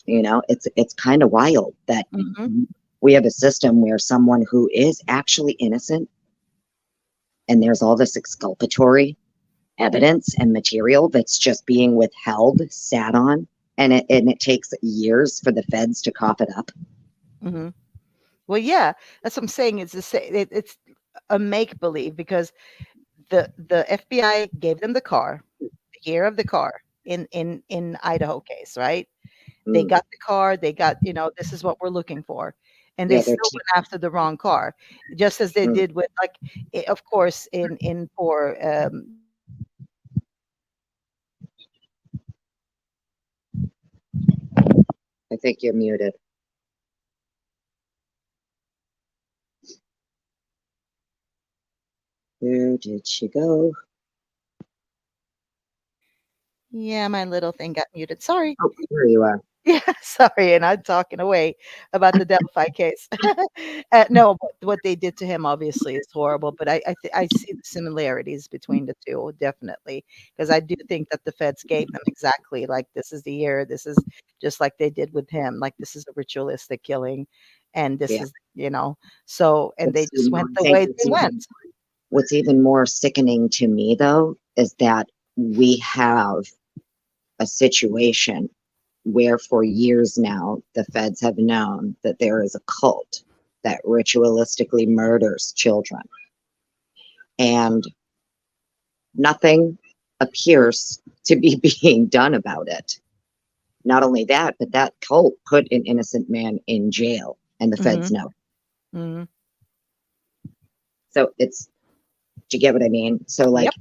You know, it's kind of wild that Hmm. we have a system where someone who is actually innocent, and there's all this exculpatory evidence and material that's just being withheld, sat on, and it takes years for the feds to cough it up. Hmm. Well, yeah, that's what I'm saying. It's a make believe because the FBI gave them the car, the year of the car in Idaho case, right? They Mm. got the car, they got, this is what we're looking for. And they Yeah, they're still went after the wrong car, just as they mm, did with like of course in for I think you're muted. Where did she go? yeah, my little thing got muted. Sorry. Oh, here you are. Yeah, sorry, and I'm talking away about the Delphi case. No, but what they did to him obviously is horrible, but I see the similarities between the two definitely because I do think that the feds gave them exactly like this is the year, this is just like they did with him, like this is a ritualistic killing, and this Yeah. is so and they It's, just went I the think way they went. what's even more sickening to me, though, is that we have a situation where for years now the feds have known that there is a cult that ritualistically murders children, and nothing appears to be being done about it. Not only that, but that cult put an innocent man in jail, and the feds Mhm. know. Mhm. So it's, do you get what I mean? So like Yep.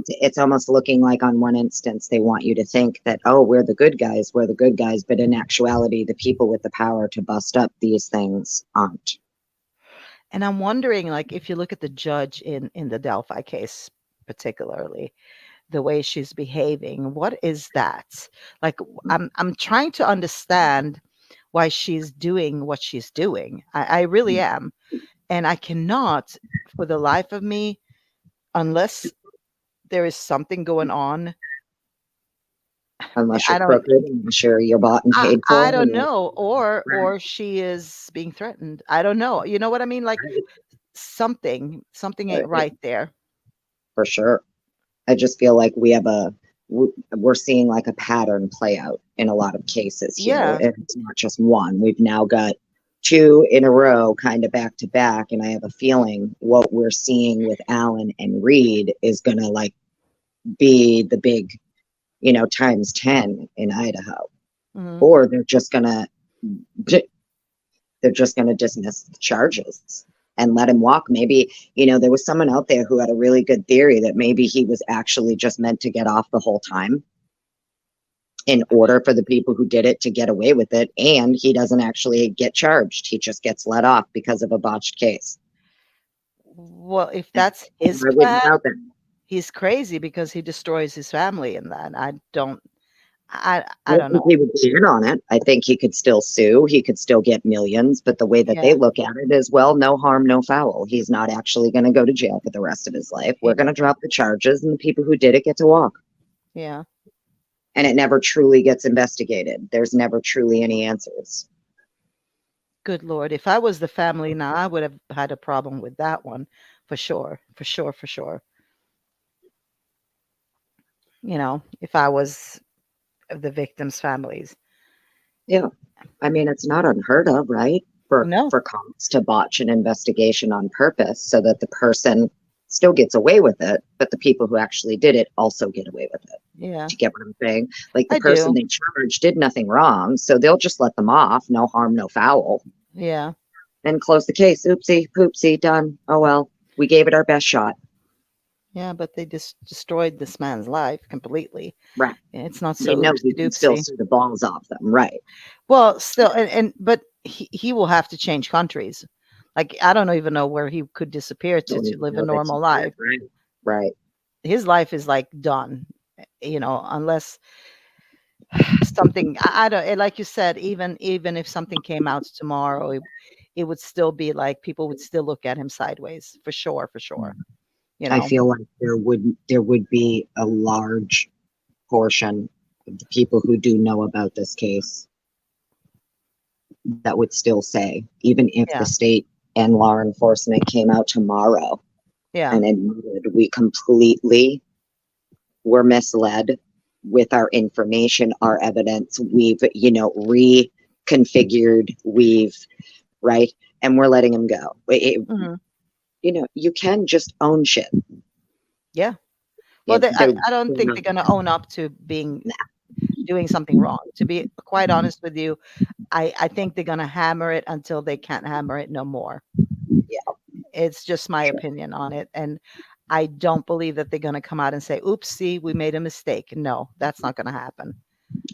it's almost looking like on one instance they want you to think that, oh, we're the good guys, but in actuality the people with the power to bust up these things aren't. And I'm wondering, like, if you look at the judge in the Delphi case particularly, the way she's behaving, what is that? Like, I'm trying to understand why she's doing what she's doing. I really am, and I cannot, for the life of me, unless there is something going on. Unless you're I don't. crooked and I'm sure you're bought and I, paid for I don't and know, right, or she is being threatened. I don't know. You know what I mean? Like something ain't right, right there. for sure. I just feel like we're seeing like a pattern play out in a lot of cases here. Yeah. And it's not just one. We've now got two in a row, kind of back to back. And I have a feeling what we're seeing with Allen and Reed is going to like be the big, times 10 in Idaho. Mhm. Or they're just going to dismiss the charges and let him walk. Maybe, there was someone out there who had a really good theory that maybe he was actually just meant to get off the whole time in order for the people who did it to get away with it. And he doesn't actually get charged. He just gets let off because of a botched case. Well, if And that's his I wouldn't plan, doubt that. he's crazy because he destroys his family in that. I I don't don't think know. he would be in on it. I think he could still sue. He could still get millions. But the way that they Yeah. look at it is, well, no harm, no foul. He's not actually going to go to jail for the rest of his life. We're Yeah. going to drop the charges, and the people who did it get to walk. Yeah. And it never truly gets investigated. There's never truly any answers. Good Lord. If I was the family now, I would have had a problem with that one for sure. For sure, for sure. If I was the victims' families. Yeah. I mean, it's not unheard of, right? For No. for cops to botch an investigation on purpose so that the person still gets away with it, but the people who actually did it also get away with it. Yeah. Do you get what I'm saying? Like the I person do. they charged did nothing wrong, so they'll just let them off, no harm, no foul, Yeah. and close the case. Oopsie, poopsie, done. Oh well, we gave it our best shot. Yeah, but they just destroyed this man's life completely. Right. It's not They so know we oopsie can still doopsie. sue the balls off them. Right. Well, still, but he will have to change countries. Like I don't even know where he could disappear to Don't to even live a know that normal he life. did. Right. Right. His life is like done, unless something I don't like you said, even if something came out tomorrow, it would still be like people would still look at him sideways for sure, for sure. You I know, feel like there would be a large portion of the people who do know about this case that would still say, even if the yeah, state and law enforcement came out tomorrow yeah, and admitted we completely were misled with our information, our evidence, we've, reconfigured, right? And we're letting him go. hmm, You can just own shit. yeah. Well, You know, I don't think they're they're going to own up to doing something wrong. To be quite honest with you, I think they're going to hammer it until they can't hammer it no more. yeah, It's just my sure, opinion on it. And I don't believe that they're going to come out and say, oops, see, we made a mistake. No, that's not going to happen.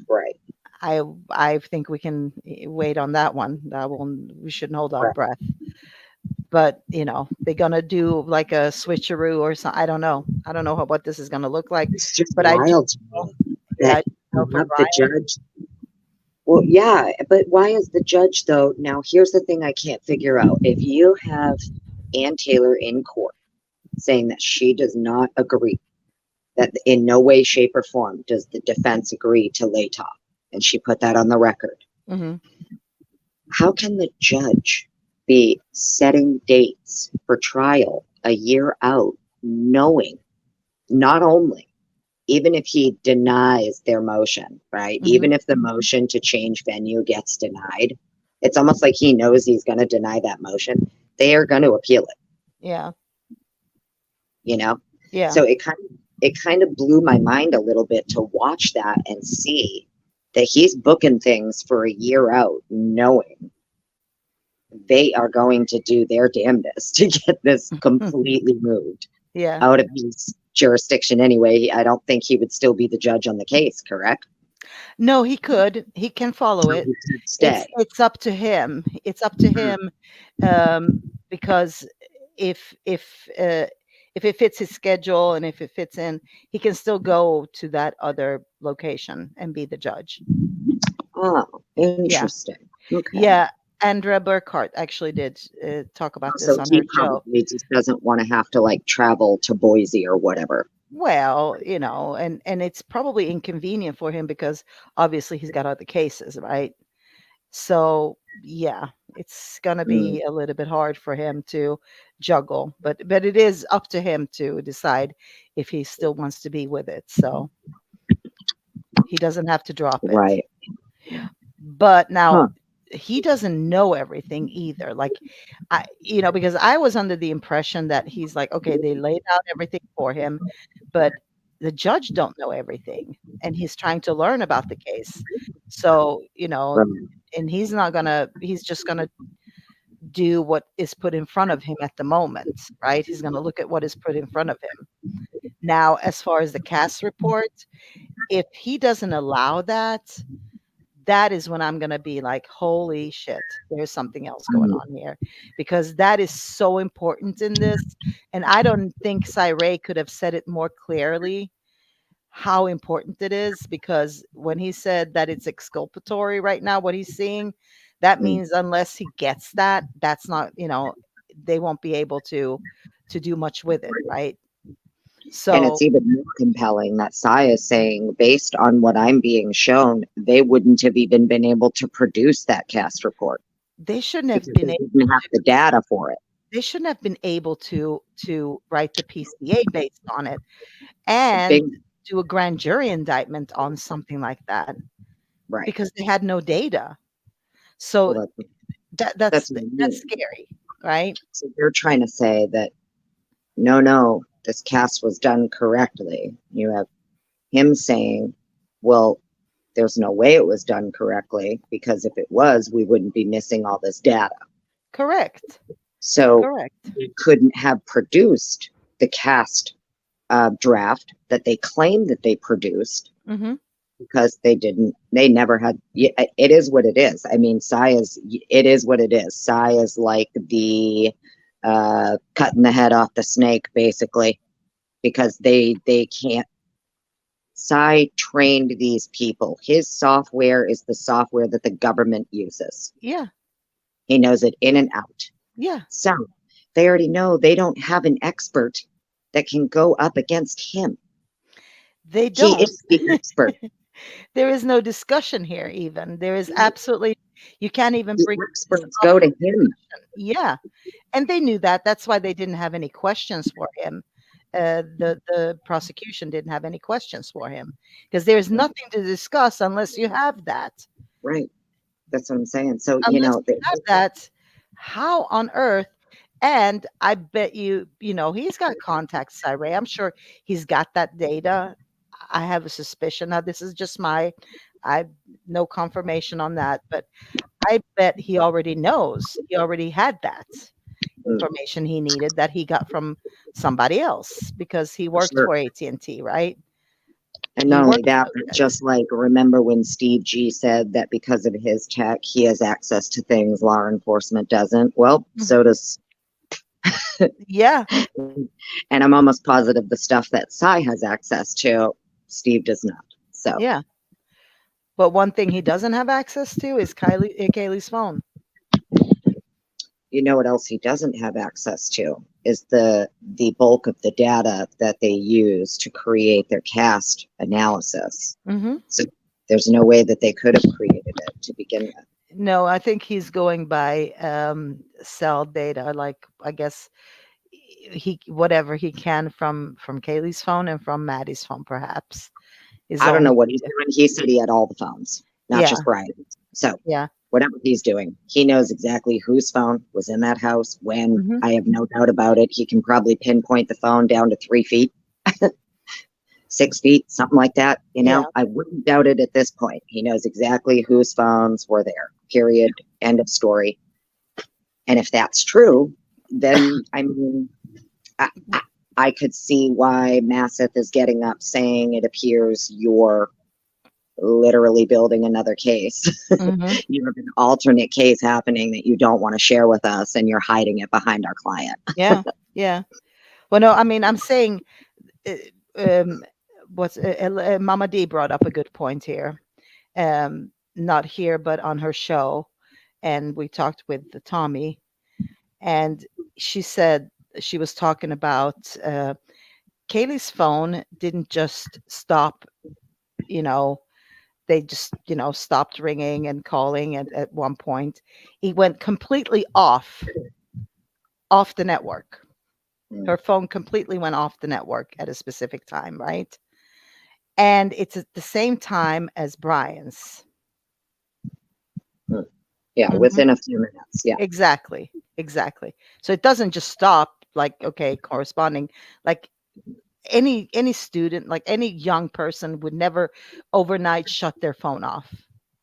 right, I I think we can wait on that one. We shouldn't hold our right. breath. But they're gonna do like a switcheroo or something. I don't know. I don't know what this is gonna look like. It's just But I do wild to know, me yeah, that I do know you for have the Ryan. judge. Well, yeah, but why is the judge though? Now, here's the thing I can't figure out. If you have Ann Taylor in court saying that she does not agree, that in no way, shape, or form does the defense agree to lay top, and she put that on the record, Hmm. how can the judge be setting dates for trial a year out, knowing not only, even if he denies their motion, right? Hmm. Even if the motion to change venue gets denied, it's almost like he knows he's going to deny that motion. They are going to appeal it, Yeah, you know? yeah. So it kind of blew my mind a little bit to watch that and see that he's booking things for a year out, knowing they are going to do their damnedest to get this completely moved Yeah. out of his jurisdiction anyway. I don't think he would still be the judge on the case, correct? No, he could. He can follow So it. he could It's stay. it's up to him. It's up to Mhm. him, because if if uh, if it fits his schedule and if it fits in, he can still go to that other location and be the judge. Oh, Yeah. interesting. Okay. Yeah, Andrea Burkhart actually did talk about this So on he her show. probably just doesn't want to have to like travel to Boise or whatever. Well, and it's probably inconvenient for him because obviously he's got other cases, right? So, yeah, it's gonna Mm, be a little bit hard for him to juggle, but it is up to him to decide if he still wants to be with it. So he doesn't have to drop it. right. But now Huh. he doesn't know everything either. Like because I was under the impression that he's like, okay, they laid out everything for him, but the judge don't know everything and he's trying to learn about the case. So, Right. and he's just gonna do what is put in front of him at the moment, right? He's gonna look at what is put in front of him. Now, as far as the cast report, if he doesn't allow that, that is when I'm gonna be like, "Holy shit, there's something else going Mm, on here," because that is so important in this, and I don't think Cyree could have said it more clearly how important it is, because when he said that it's exculpatory right now, what he's seeing, that mm. means unless he gets that, that's not, they won't be able to do much with it, right? And So it's even more compelling that Sai is saying, based on what I'm being shown, they wouldn't have even been able to produce that cast report they shouldn't have because been they didn't have the data for it. they shouldn't have been able to write the PCA based on it and Big, do a grand jury indictment on something like that right. because they had no data. So Well, that that's that's what I that's mean. scary, right? So they're trying to say that no, this cast was done correctly. You have him saying, well, there's no way it was done correctly because if it was, we wouldn't be missing all this data. Correct. So Correct. they couldn't have produced the cast draft that they claimed that they produced Mhm. because they never had. It is what it is. I mean, it is what it is. Psy is like the cutting the head off the snake, basically, because they can't. Psy trained these people. His software is the software that the government uses. Yeah. He knows it in and out. Yeah, So they already know they don't have an expert that can go up against him. they He don't. is the expert. There is no discussion here, even. There is absolutely, you can't even The bring this experts up go to for him. discussion. Yeah. And they knew that. That's why they didn't have any questions for him. The prosecution didn't have any questions for him because there's nothing to discuss unless you have that. Right. That's what I'm saying. So, Unless you have that, how on earth? And I bet you, he's got contacts, Ray. I'm sure he's got that data. I have a suspicion. Now, this is just I no confirmation on that, but I bet he already knows. He already had that information he needed that he got from somebody else because he worked sure. for AT&T, right? And He not only worked that, for but those guys. just like remember when Steve G said that because of his tech, he has access to things law enforcement doesn't. Well, so Mhm. does, Yeah, and I'm almost positive the stuff that Cy has access to, Steve does not. So, yeah. But one thing he doesn't have access to is Kaylee's phone. you know what else he doesn't have access to is the bulk of the data that they use to create their cast analysis. Hmm. So there's no way that they could have created it to begin with. No, I think he's going by cell data. Like I guess he whatever he can from Kaylee's phone and from Maddie's phone, perhaps is I don't know only. what he's doing. He said he had all the phones, not Yeah, just Brian's. So yeah. whatever he's doing, he knows exactly whose phone was in that house when. Hmm. I have no doubt about it. He can probably pinpoint the phone down to 3 feet, 6 feet, something like that. Yeah, I wouldn't doubt it at this point. He knows exactly whose phones were there. Period. End of story. And if that's true, then I mean, I could see why Masseth is getting up saying it appears you're literally building another case. hmm, You have an alternate case happening that you don't want to share with us and you're hiding it behind our client. yeah, yeah. Well, no, I mean, I'm saying, uh, um, Mama D brought up a good point here. Not here, but on her show, and we talked with the Tommy, and she said she was talking about Kaylee's phone didn't just stop, you know, they just, stopped ringing and calling at one point. He went completely off the network. Her phone completely went off the network at a specific time, right? And it's at the same time as Brian's. Yeah, Mhm. within a few minutes. Yeah. Exactly. Exactly. So it doesn't just stop like, okay, corresponding. Like any student, like any young person would never overnight shut their phone off.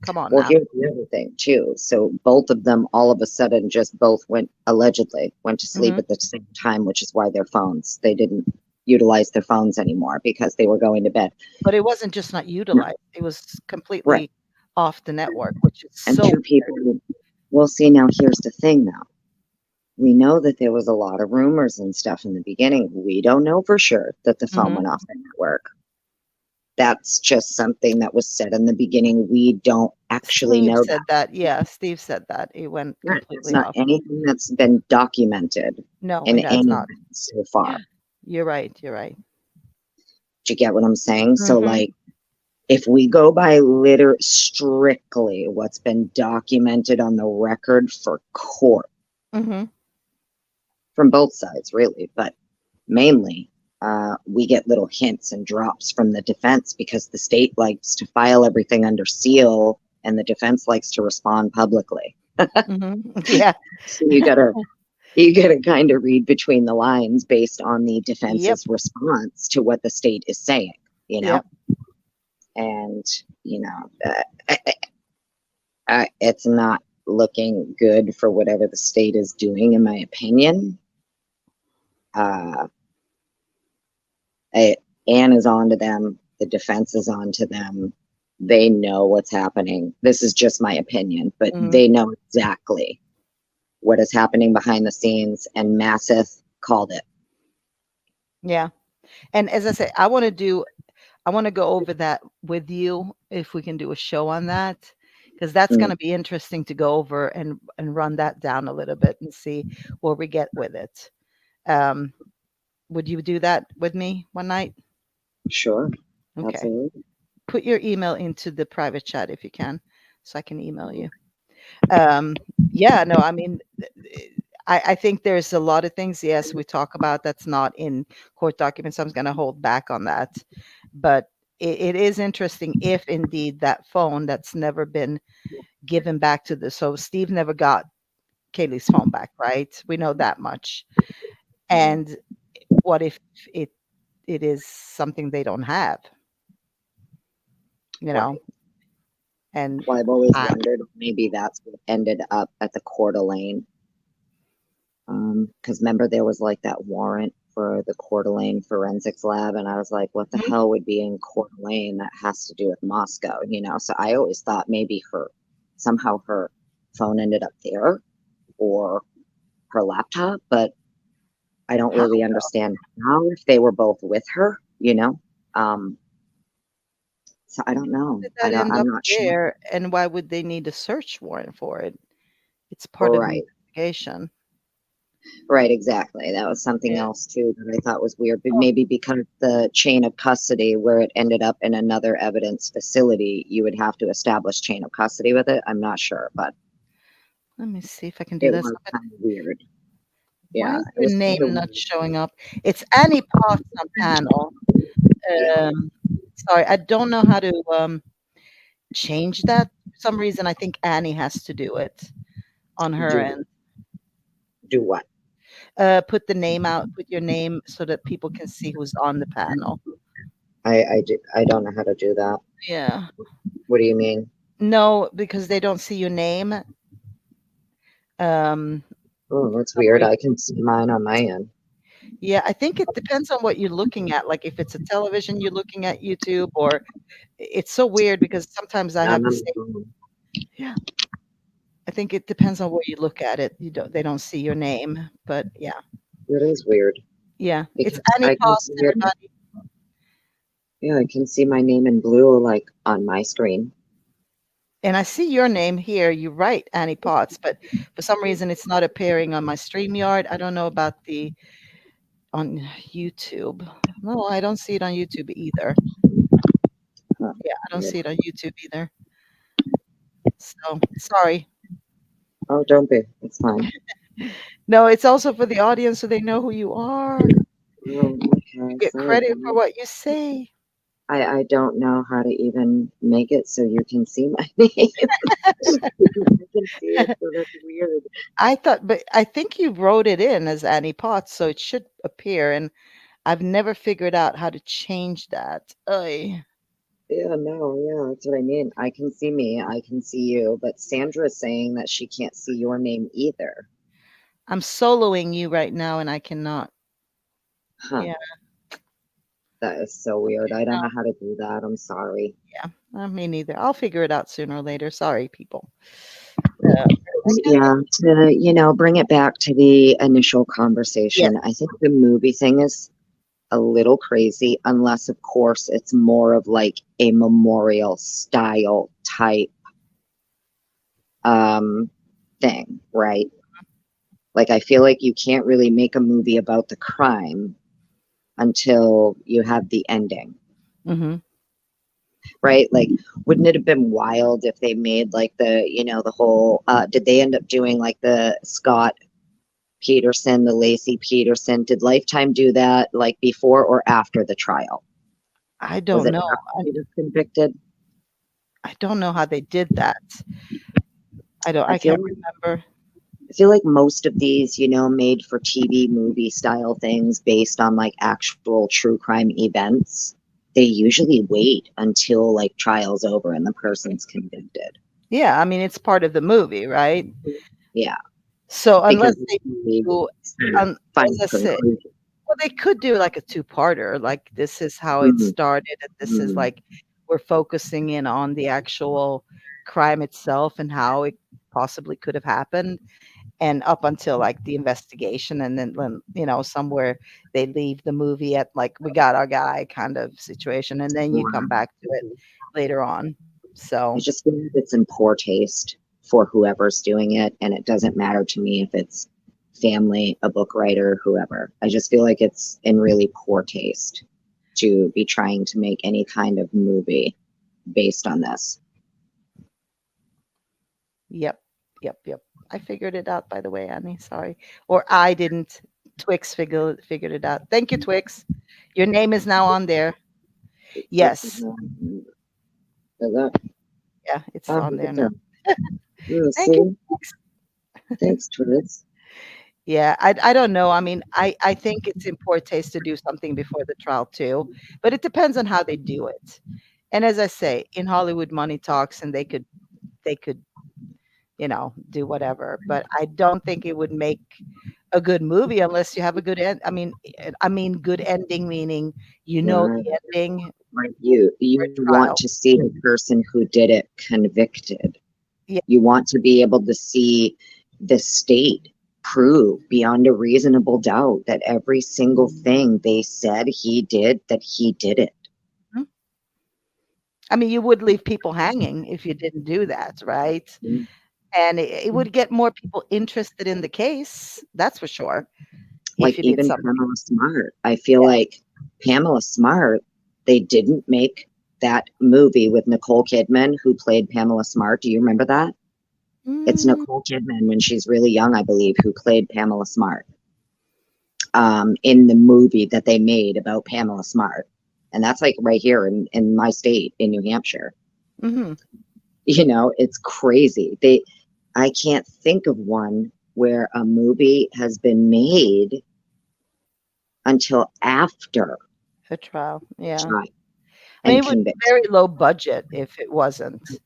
Come on Well, now. here's the other thing too. So both of them all of a sudden just both allegedly went to sleep Mhm. at the same time, which is why their phones, they didn't utilize their phones anymore because they were going to bed. But it wasn't just not No, utilized. It was right. completely off the network, which is And so two people, well, see, now here's the thing now. We know that there was a lot of rumors and stuff in the beginning. We don't know for sure that the phone Mhm. went off the network. That's just something that was said in the beginning. We don't actually Steve know that. said that. Yeah, Steve said that. It went Right. It's completely not off. anything that's been documented No, in it has any not. event so far. You're right. You're right. Do you get what I'm saying? So, Mhm. like, if we go by strictly what's been documented on the record for court Mhm. from both sides, really, but mainly we get little hints and drops from the defense because the state likes to file everything under seal and the defense likes to respond publicly. Mhm. Yeah. So you gotta kind of read between the lines based on the Yep. defense's response to what the state is saying, you know? Yep. And, you know, it's not looking good for whatever the state is doing, in my opinion. Uh, Anne is on to them. The defense is on to them. They know what's happening. This is just my opinion, but Mhm. they know exactly what is happening behind the scenes, and Masseth called it. Yeah. And as I say, I want to go over that with you if we can do a show on that because that's going Mm, to be interesting to go over and run that down a little bit and see where we get with it. Um, would you do that with me one night? sure, Okay. absolutely. Put your email into the private chat if you can, so I can email you. Um, yeah, no, I mean, I think there's a lot of things, yes, we talk about that's not in court documents. I'm going to hold back on that. But it is interesting if indeed that phone that's never been given back to the, so Steve never got Kaylee's phone back, right? We know that much. Mm, And what if it it is something they don't have, you know? right. And Well, I've always I, wondered if maybe that's what ended up at the Coeur d'Alene. Because remember there was like that warrant for the Coeur d'Alene forensics lab, and I was like, what the Mhm. hell would be in Coeur d'Alene that has to do with Moscow, you know? So I always thought maybe somehow her phone ended up there or her laptop, but I don't How really understand how if they were both with her, you know? Um, so I don't know. did that end I'm up not sure. there, and why would they need a search warrant for it? It's part of the Right. investigation. Right, exactly. That was something Yeah. else too that I thought was weird, but Oh, maybe because the chain of custody where it ended up in another evidence facility, you would have to establish chain of custody with it. I'm not sure, but let me see if I can do it this. was kind of weird. Why Yeah, is it your was kind name of not weird. showing up? It's Annie Potts on panel. Yeah, Um, sorry, I don't know how to change that. For some reason, I think Annie has to do it on her do end. do what? Put the name out, put your name so that people can see who's on the panel. I don't know how to do that. Yeah. What do you mean? No, because they don't see your name. Oh, For that's some weird. reason. I can see mine on my end. Yeah, I think it depends on what you're looking at. Like if it's a television you're looking at YouTube, or it's so weird because sometimes I Down have the on the same. phone. Yeah, I think it depends on where you look at it. They don't see your name, but yeah, It is weird yeah. It's because Annie I can Potts, see it. everybody. Yeah, I can see my name in blue like on my screen. And I see your name here. You're right, Annie Potts, but for some reason it's not appearing on my StreamYard. I don't know about the on YouTube. No, I don't see it on YouTube either. Huh. Yeah, I don't Weird. see it on YouTube either. So sorry. Oh, don't be. It's fine. No, it's also for the audience so they know who you are. Oh, You okay. get Sorry, credit for guys. what you say. I don't know how to even make it so you can see my name. I can see it, so that's weird. I thought, but I think you wrote it in as Annie Potts, so it should appear. And I've never figured out how to change that. Oy. Yeah, no, yeah, that's what I mean. I can see me, I can see you, but Sandra's saying that she can't see your name either. I'm soloing you right now, and I cannot. Huh, Yeah, that is so weird. I don't no, know how to do that. I'm sorry. yeah, me neither. I'll figure it out sooner or later. Sorry, people. Uh, Yeah, to, bring it back to the initial yes, conversation, I think the movie thing is a little crazy, unless, of course, it's more of like a memorial style type um, thing, right? Like, I feel like you can't really make a movie about the crime until you have the ending, mm-hmm. right? Like, wouldn't it have been wild if they made like the whole, did they end up doing like the Scott Peterson, the Lacey Peterson? Did Lifetime do that like before or after the trial? I Was don't it know. after he was convicted? I don't know how they did that. I don't. I I feel can't like remember. I feel like most of these, made for TV movie style things based on like actual true crime events, they usually wait until like trial's over and the person's convicted. Yeah, I mean it's part of the movie, right? Yeah, So because unless it's they the do, as final I said, conclusion. well, they could do like a two-parter, like this is how it Mhm, started, and this is mhm. like we're focusing in on the actual crime itself and how it possibly could have happened, and up until like the investigation, and then when somewhere they leave the movie at like we got our guy kind of situation, and then you come back to it later on. I So, just feel like it's in poor taste for whoever's doing it, and it doesn't matter to me if it's family, a book writer, whoever. I just feel like it's in really poor taste to be trying to make any kind of movie based on this. yep, yep. I figured it out, by the way, Annie. Sorry, or I didn't. Twix figured it out. Thank you, Twix. Your name is now on there. Yes, Is that- yeah, it's oh, on look there at now. that. Oh, Thank you. see? Thanks, Twiz. Yeah, I don't know. I mean, I think it's in poor taste to do something before the trial too, but it depends on how they do it. And as I say, in Hollywood, money talks, and they could do whatever. But I don't think it would make a good movie unless you have a good end. I mean, good ending meaning Right. the ending Right. You for a want to trial. see the person who did it convicted. Yeah. You want to be able to see the state prove beyond a reasonable doubt that every single thing they said he did, that he did it. Mhm. I mean, you would leave people hanging if you didn't do that, right? Mm. And it would get more people interested in the case. That's for sure. Like If you did even something. Pamela Smart. I feel Yeah. like Pamela Smart, they didn't make that movie with Nicole Kidman, who played Pamela Smart. Do you remember that? It's Mm, Nicole Kidman when she's really young, I believe, who played Pamela Smart in the movie that they made about Pamela Smart. And that's like right here in my state, in New Hampshire. mhm. It's crazy. I can't think of one where a movie has been made until after A trial. Yeah. trial I mean, and it would be conviction. very low budget if it wasn't,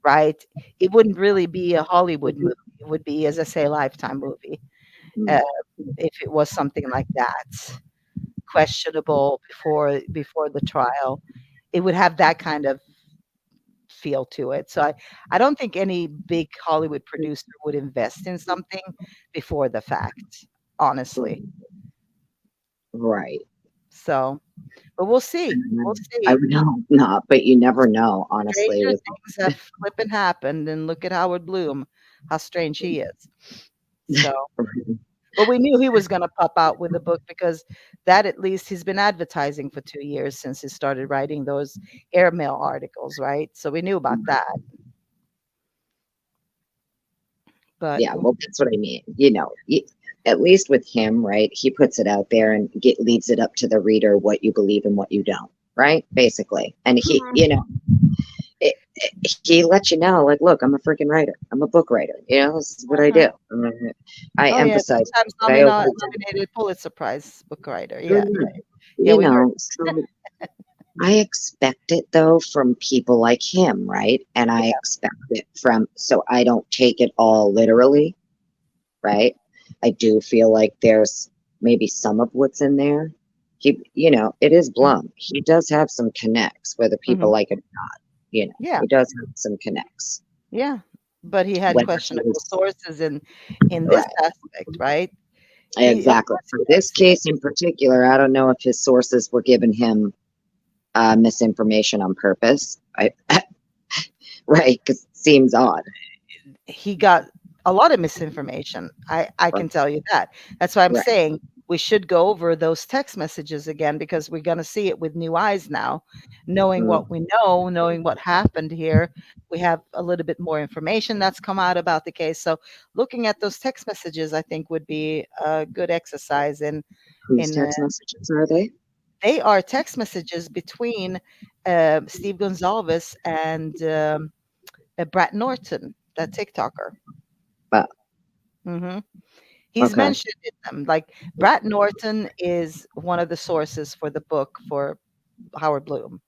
right? It wouldn't really be a Hollywood movie. It would be, as I say, a Lifetime movie. Uh, Mm. if it was something like that, questionable before the trial, it would have that kind of feel to it. So I don't think any big Hollywood producer would invest in something before the fact, honestly. Right. So, but we'll see. We'll And I see. would hope not, but you never know, honestly. Stranger With things have flipping happened, and look at Howard Bloom, how strange he is. So, but we knew he was gonna pop out with a book because that at least he's been advertising for 2 years since he started writing those airmail articles, right? So we knew about that, but yeah, well, that's what I mean. At least with him, right? He puts it out there and leaves it up to the reader what you believe and what you don't, right? Basically, and Mhm. he lets you know, like, look, I'm a freaking writer. I'm a book writer. This is what I Uh-huh. do. I Oh, yeah, emphasize 2 times that I always, nominated Pulitzer Prize book writer. Yeah, Mhm. yeah, we heard. So I expect it though from people like him, right? And I Yeah. expect it so I don't take it all literally, right? I do feel like there's maybe some of what's in there. It is Mhm, Blum. He does have some connects, whether people mhm. like it or not. Yeah, He does have some connects. yeah, but he had Whether questionable he's sources in this right, aspect, right? He of exactly. course For he this does. case in particular, I don't know if his sources were giving him misinformation on purpose. Right, because it seems odd. He got a lot of misinformation. I Right. can tell you that. That's why I'm Right. saying we should go over those text messages again because we're gonna see it with new eyes now, knowing Mm, what we know, knowing what happened here. We have a little bit more information that's come out about the case. So looking at those text messages, I think would be a good exercise whose in text messages are they? they are text messages between Steve Gonzalez and Brett Norton, that TikToker. But hmm He's okay. mentioned in them. Like Brett Norton is one of the sources for the book for Howard Bloom.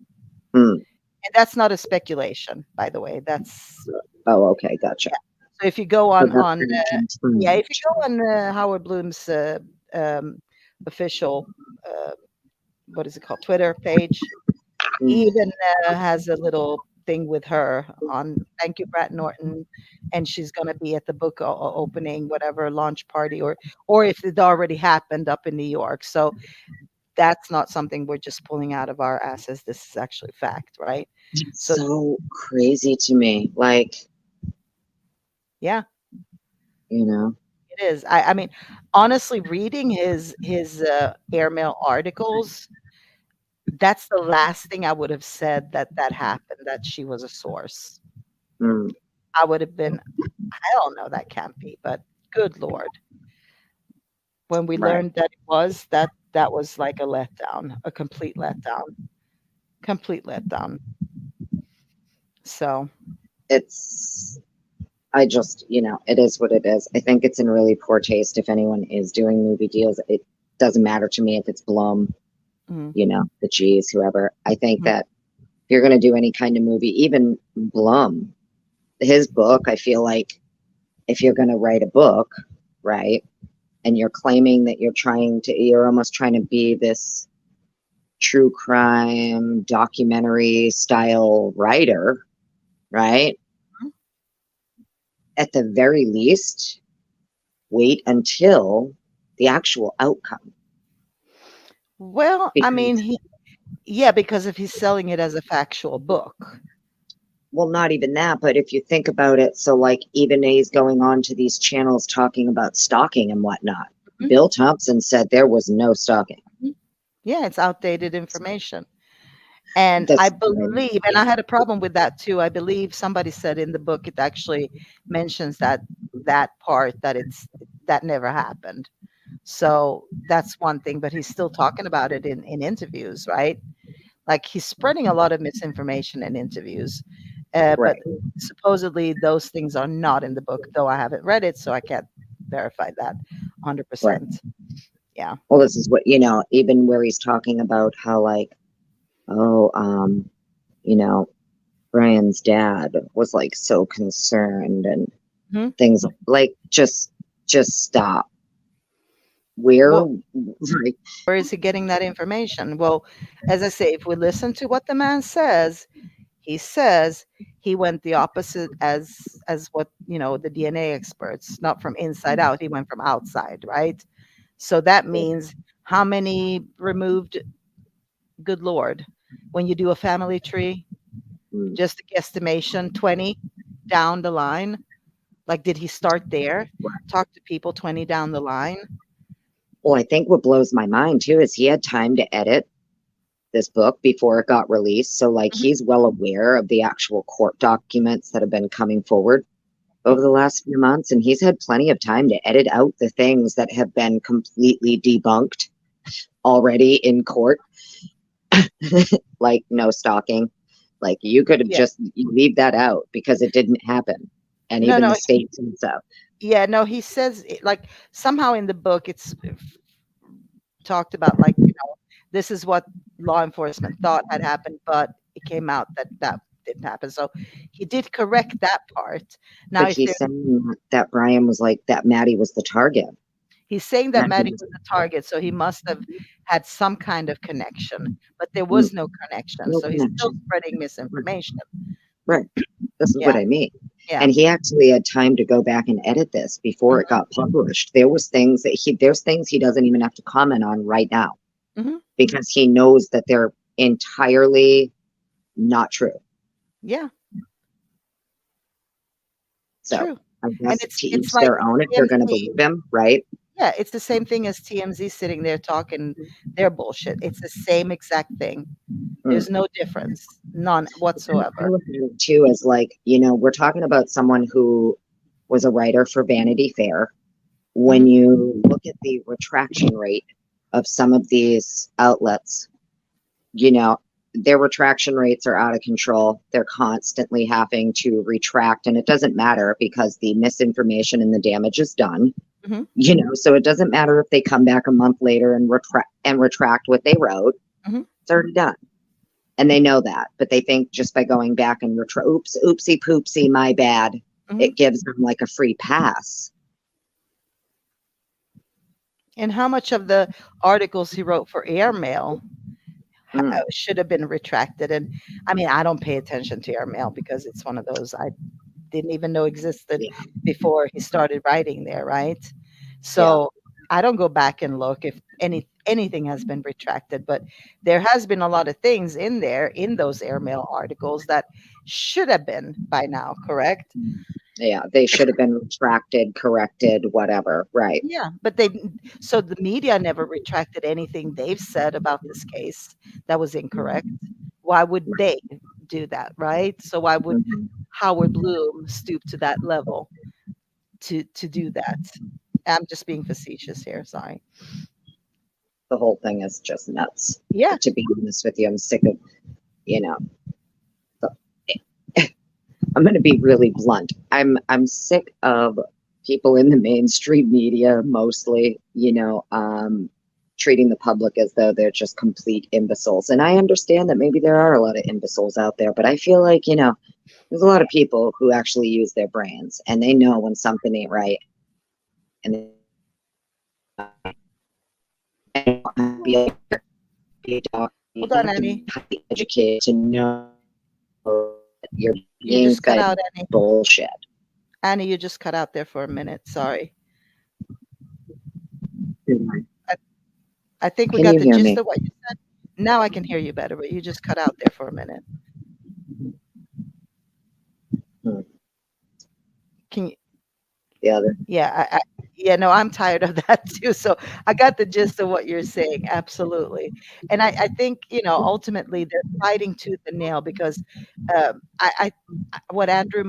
Hmm. And that's not a speculation, by the way. That's Oh, okay, gotcha. yeah. So if you go So that's on been yeah, if you confirmed. go on Howard Bloom's um, official uh, what is it called Twitter page, he Mm. even has a little thing with her on thank you Brett Norton, and she's going to be at the book opening whatever launch party or if it already happened up in New York. So that's not something we're just pulling out of our asses. This is actually fact, right? It's So so crazy to me. Like, yeah, you know, it is. I mean, honestly, reading his airmail articles, that's the last thing I would have said that happened, that she was a source. mm, I would have been, hell no, that can't be. But good Lord, when we right. learned that it was, that was like a letdown, a complete letdown. So, It's, I just, it is what it is. I think it's in really poor taste if anyone is doing movie deals. It doesn't matter to me if it's Blum, mm, the G's, whoever. I think mm, that if you're going to do any kind of movie, even Blum, his book, I feel like if you're going to write a book, right, and you're claiming that you're almost trying to be this true crime documentary style writer, right? mm. At the very least, wait until the actual outcome. Well, I mean, Because, yeah, because if he's selling it as a factual book. well, not even that, but if you think about it, so like even he's going on to these channels talking about stalking and whatnot. Mhm, Bill Thompson said there was no stalking. mhm. Yeah, it's outdated information. And I That's what I believe, and I had a problem with that too. I believe somebody said in the book it actually mentions that part that that never happened. So that's one thing, but he's still talking about it in interviews, right? Like he's spreading a lot of misinformation in interviews. But right, supposedly those things are not in the book, though I haven't read it, so I can't verify that right. 100%. Yeah. Well, this is what, even where he's talking about how like, oh, you know, Brian's dad was like so concerned and Mhm. things like just stop. Where, Well, like, where is he getting that information? Well, as I say, if we listen to what the man says, he says he went the opposite as what, the DNA experts, not from inside out, he went from outside, right? So that means how many removed, good Lord, when you do a family tree, mm, just a guesstimation, 20 down the line. Like, did he start there? Talk to people 20 down the line? well, I think what blows my mind too is he had time to edit this book before it got released. So like Mhm. he's well aware of the actual court documents that have been coming forward over the last few months. And he's had plenty of time to edit out the things that have been completely debunked already in court, like no stalking. Like you could have Yeah. just leave that out because it didn't happen. And No, even no. the state said so. Yeah, no, he says like somehow in the book it's talked about like, this is what law enforcement thought had happened, but it came out that that didn't happen. So he did correct that part. Now, But if he's there's saying that Brian was like that Maddie was the target. he's saying that That he Maddie was was the target, so he must have had some kind of connection, but there mm, was no connection. no So he's still connection. spreading Right. misinformation. Right. This is Yeah, what I mean. yeah. And he actually had time to go back and edit this before it Mhm, got published. There's things he doesn't even have to comment on right now mhm. because he knows that they're entirely not true. Yeah, So true. I And guess to it's each like their own if you're going to TMZ. believe him, right? Yeah, it's the same thing as TMZ sitting there talking their bullshit. It's the same exact thing. Mm. There's no difference, none And I whatsoever. look at it too as like, we're talking about someone who was a writer for Vanity Fair. When Mhm. you look at the retraction rate of some of these outlets, you know, their retraction rates are out of control. They're constantly having to retract, and it doesn't matter because the misinformation and the damage is done. Mhm, So it doesn't matter if they come back a month later and retract what they wrote. mhm, It's already done. And they know that, but they think just by going back and oopsie poopsie, my bad, mhm. it gives them like a free pass. And how much of the articles he wrote for Airmail Mm, should have been retracted? And I mean, I don't pay attention to Airmail because it's one of those I didn't even know existed yeah, before he started writing there, right? yeah. So I don't go back and look if anything has been retracted, but there has been a lot of things in there in those airmail articles that should have been by now, correct? Yeah, they should have been retracted, corrected, whatever. Right. Yeah, but so the media never retracted anything they've said about this case that was incorrect. Why would they do that, right? So why would Mhm. Howard Bloom stoop to that level to do that? I'm just being facetious here, sorry. The whole thing is just nuts. Yeah. To be honest with you, I'm sick of, you know, I'm going to be really blunt. I'm sick of people in the mainstream media, mostly, treating the public as though they're just complete imbeciles. And I understand that maybe there are a lot of imbeciles out there, but I feel like, there's a lot of people who actually use their brains and they know when something ain't right. And they be a doctor, you Hold on, have to be Annie. highly educated to know that you're You being just cut fed out, Annie. bullshit. Annie, you just cut out there for a minute. Sorry. I think we Can got you the hear gist me? of what you said. Now I can hear you better, but you just cut out there for a minute. Hmm. Can you? The other. Yeah, yeah, no, I'm tired of that too. So I got the gist of what you're saying. Absolutely. And I think, ultimately they're fighting tooth and nail because what Andrew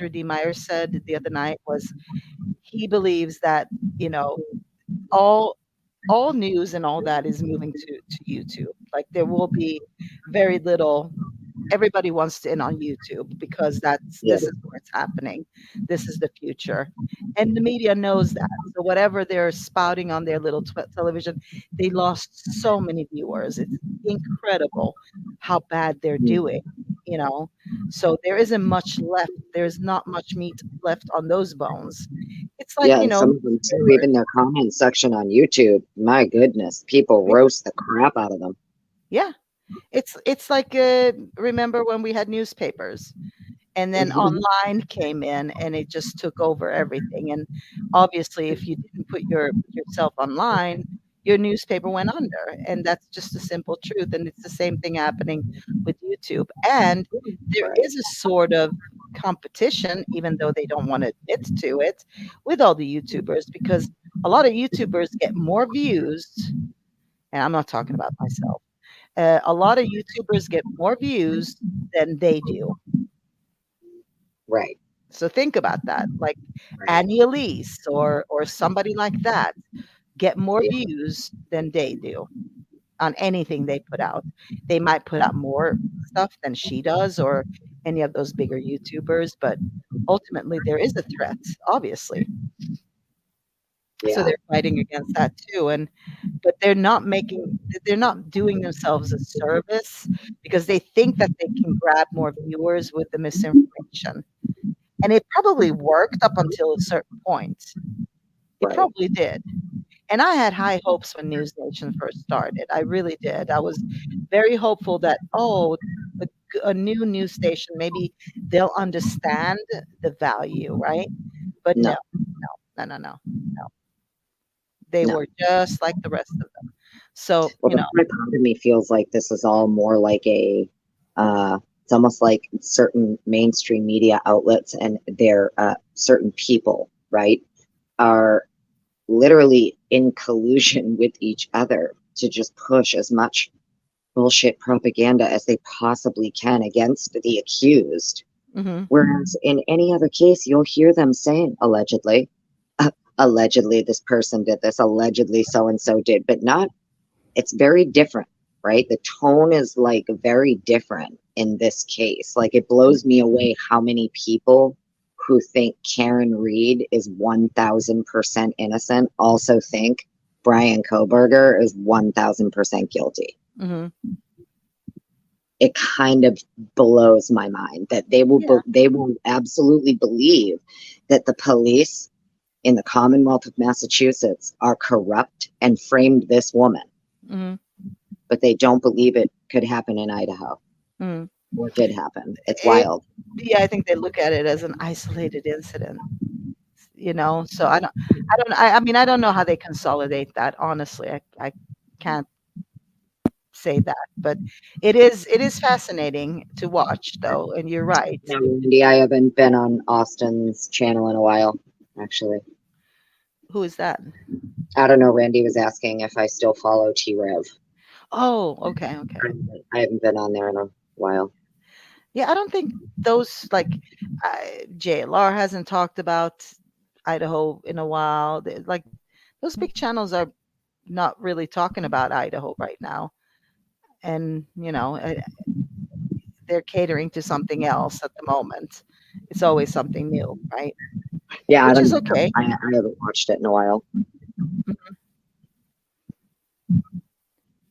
D. Myers said the other night was he believes that, you know, all all news and all that is moving to YouTube. Like there will be very little. Everybody wants to in on YouTube because Yeah. this is where it's happening. This is the future, and the media knows that. So whatever they're spouting on their little television, they lost so many viewers. It's incredible how bad they're doing. You know, so there isn't much left. There's not much meat left on those bones. It's like Yeah, and some of them too, even their comment section on YouTube, my goodness, people roast the crap out of them. yeah, it's like, remember when we had newspapers, and then online came in, and it just took over everything, and obviously, if you didn't put yourself online, your newspaper went under, and that's just a simple truth, and it's the same thing happening with YouTube, and there Right. is a sort of competition, even though they don't wanna admit to it, with all the YouTubers, because a lot of YouTubers get more views, and I'm not talking about myself. A lot of YouTubers get more views than they do. Right. So think about that. Like Right. Annie Elise or somebody like that get more Yeah. views than they do on anything they put out. They might put out more stuff than she does or any of those bigger YouTubers, but ultimately there is a threat, obviously. So Yeah. they're fighting against that too. But they're not doing themselves a service because they think that they can grab more viewers with the misinformation. And it probably worked up until a certain point. It Right. probably did. And I had high hopes when News Nation first started. I really did. I was very hopeful that, oh, a new news station, maybe they'll understand the value, right? But no, No. no, no, no, no, no. They No. were just like the rest of them. So, Well, the part of me feels like this is all more like it's almost like certain mainstream media outlets and their certain people, right, are literally in collusion with each other to just push as much bullshit propaganda as they possibly can against the accused. mhm. Whereas in any other case, you'll hear them saying allegedly, allegedly this person did this, allegedly so and so did, but not. It's very different, right? The tone is like very different in this case. Like it blows me away how many people who think Karen Reed is 1000% innocent also think Brian Koberger is 1000% guilty. Mhm. It kind of blows my mind that Yeah. they will absolutely believe that the police in the Commonwealth of Massachusetts are corrupt and framed this woman, Mhm. but they don't believe it could happen in Idaho Mhm. or did happen. It's It wild. Yeah, I think they look at it as an isolated incident. So I mean, I don't know how they consolidate that. Honestly, I can't say that, but it is fascinating to watch, though. And you're right. No, Randy, I haven't been on Austin's channel in a while, actually. Who is that? I don't know. Randy was asking if I still follow T-Rev. Oh, okay, okay. I haven't been on there in a while. Yeah, I don't think those like JLR hasn't talked about Idaho in a while. Like those big channels are not really talking about Idaho right now, and they're catering to something else at the moment. It's always something new, right? Yeah, I Which don't is know. okay. I haven't watched it in a while. Mhm.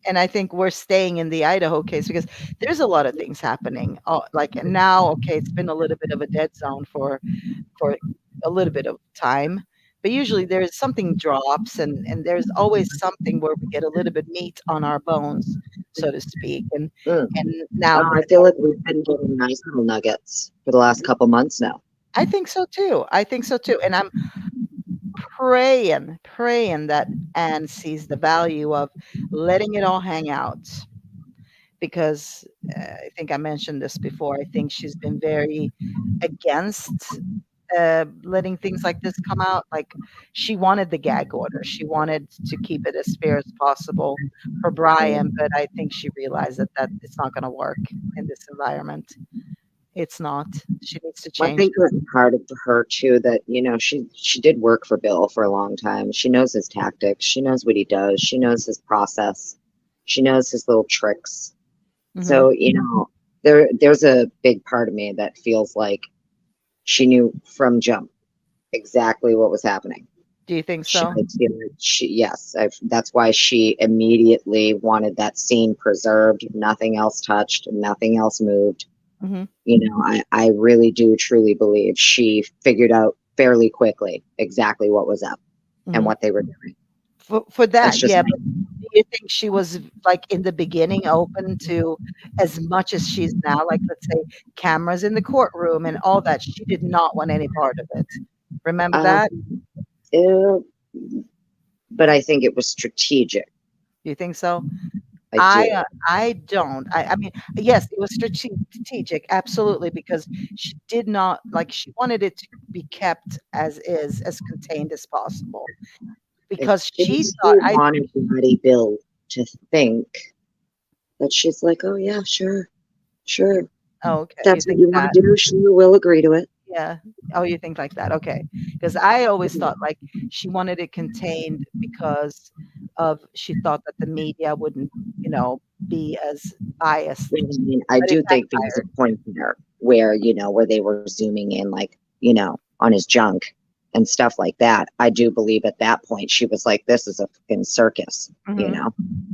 And I think we're staying in the Idaho case because there's a lot of things happening. Like now, okay, it's been a little bit of a dead zone for a little bit of time, but usually there's something drops, and there's always something where we get a little bit meat on our bones, so to speak. Mm. And now I feel like we've been getting nice little nuggets for the last couple months now. I think so too. I think so too. And I'm praying that Anne sees the value of letting it all hang out, because I think I mentioned this before. I think she's been very against letting things like this come out. Like she wanted the gag order. She wanted to keep it as fair as possible for Brian, but I think she realized that it's not going to work in this environment. It's not. She needs to I change think it was part of her too that she did work for Bill for a long time. She knows his tactics. She knows what he does. She knows his process. She knows his little tricks. that. So there's a big part of me that feels like she knew from jump exactly what was happening. Do you think She, so? yes, that's why she immediately wanted that scene preserved. Nothing else touched. Nothing else moved. Hmm. I really do truly believe she figured out fairly quickly exactly what was up and Hmm. what they were doing. For That's that, just yeah. But do you think she was like in the beginning open to as much as she's now? Like, let's say cameras in the courtroom and all that. She did not want any part of it. Remember Um, that? uh, but I think it was strategic. Do you think so? I do. I don't. I mean, yes, it was strategic, absolutely, because she did not like. She wanted it to be kept as is, as contained as possible, because It she was thought. who wanted Buddy Bill to think that she's like, oh yeah, sure, sure. Oh, okay, you That's what think you want that. to do. She will agree to it. Yeah. Oh, you think like that. Okay. Because I always thought like she wanted it contained because of she thought that the media wouldn't, be as biased, I mean, I but it do think there was backfired. a point there where, where they were zooming in, like, on his junk and stuff like that. I do believe at that point she was like, this is a fucking circus, Hmm.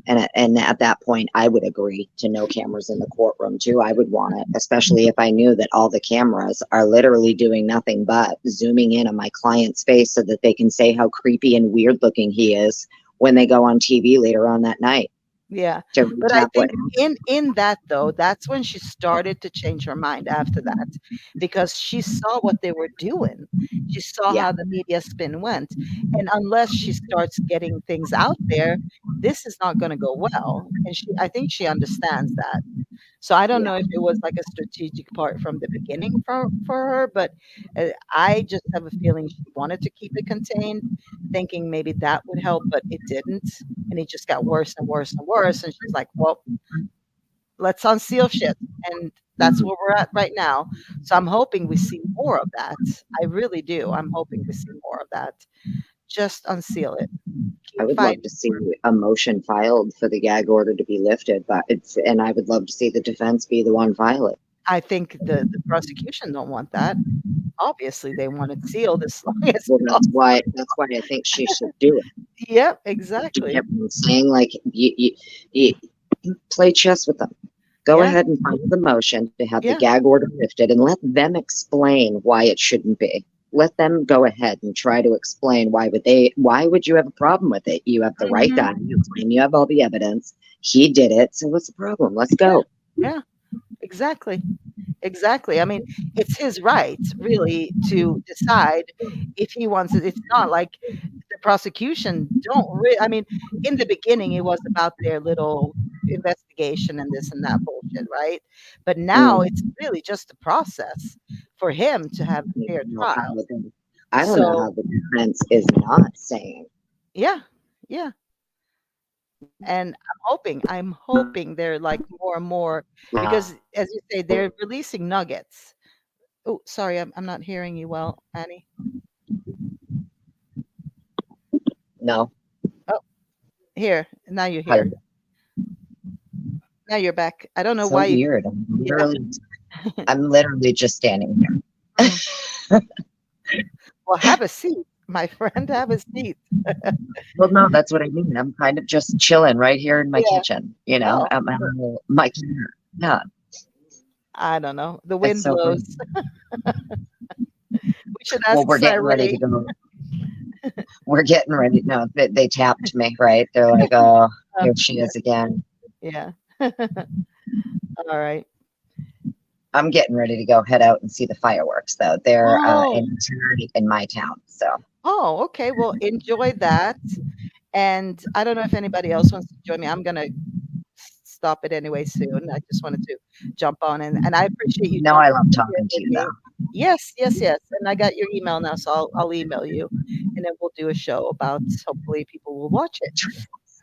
And at that point, I would agree to no cameras in the courtroom too. I would want it, especially if I knew that all the cameras are literally doing nothing but zooming in on my client's face so that they can say how creepy and weird looking he is when they go on TV later on that night Yeah. to But I recap what think in that though, that's when she started to change her mind after that, because she saw what they were doing. She saw yeah. how the media spin went. And unless she starts getting things out there, this is not going to go well. And I think she understands that. So I don't Yeah. know if it was like a strategic part from the beginning for her, but I just have a feeling she wanted to keep it contained, thinking maybe that would help, but it didn't, and it just got worse and worse and worse. And she's like, "Well, let's unseal shit," and that's where we're at right now. So I'm hoping we see more of that. I really do. I'm hoping we see more of that. Just unseal it. I Keep would love fighting. to see a motion filed for the gag order to be lifted, and I would love to see the defense be the one file it. I think the prosecution don't want that. Obviously, they want it sealed as long as Well, possible. that's why I think she should do it. Yep, You exactly. get what I'm saying? Like you play chess with them. Go Yeah, ahead and file the motion to have the yeah. gag order lifted and let them explain why it shouldn't be. Let them go ahead and try to explain why would you have a problem with it? You have the right Mhm. guy, you claim you have all the evidence. He did it, so what's the problem? Let's go. Yeah, Exactly. Exactly. I mean, it's his right, really, to decide if he wants it. It's not like the prosecution don't I mean, in the beginning, it was about their little investigation and this and that bullshit, right? But now Mm, it's really just a process for him to have a I fair don't know how trial. I don't know So, how the defense is not saying. yeah, yeah. And I'm hoping they're like more and more because, as you say, they're releasing nuggets. Oh, sorry, I'm not hearing you well, Annie. No, Oh, here. Now you're here. hello. Now you're back. I don't know So why you weird. yeah. I'm literally just standing here. Mm. Well, have a seat, my friend, have a seat. Well, no, that's what I mean. I'm kind of just chilling right here in my Yeah. kitchen, Oh, at my counter. Yeah, I don't know. The it's wind so blows. weird. We should Well, ask we're getting ready to Saray. go. We're getting ready. No, they tapped me, right? They're like, oh, Oh, here she is again. yeah. All right. I'm getting ready to go head out and see the fireworks, though. They're Oh, in tonight in my town. So, oh, okay. Well, enjoy that. And I don't know if anybody else wants to join me. I'm gonna stop it anyway soon. I just wanted to jump on and I appreciate you no, I jumping love in here talking to with you, me. though. Yes, yes, yes. And I got your email now, so I'll email you and then we'll do a show about hopefully people will watch it.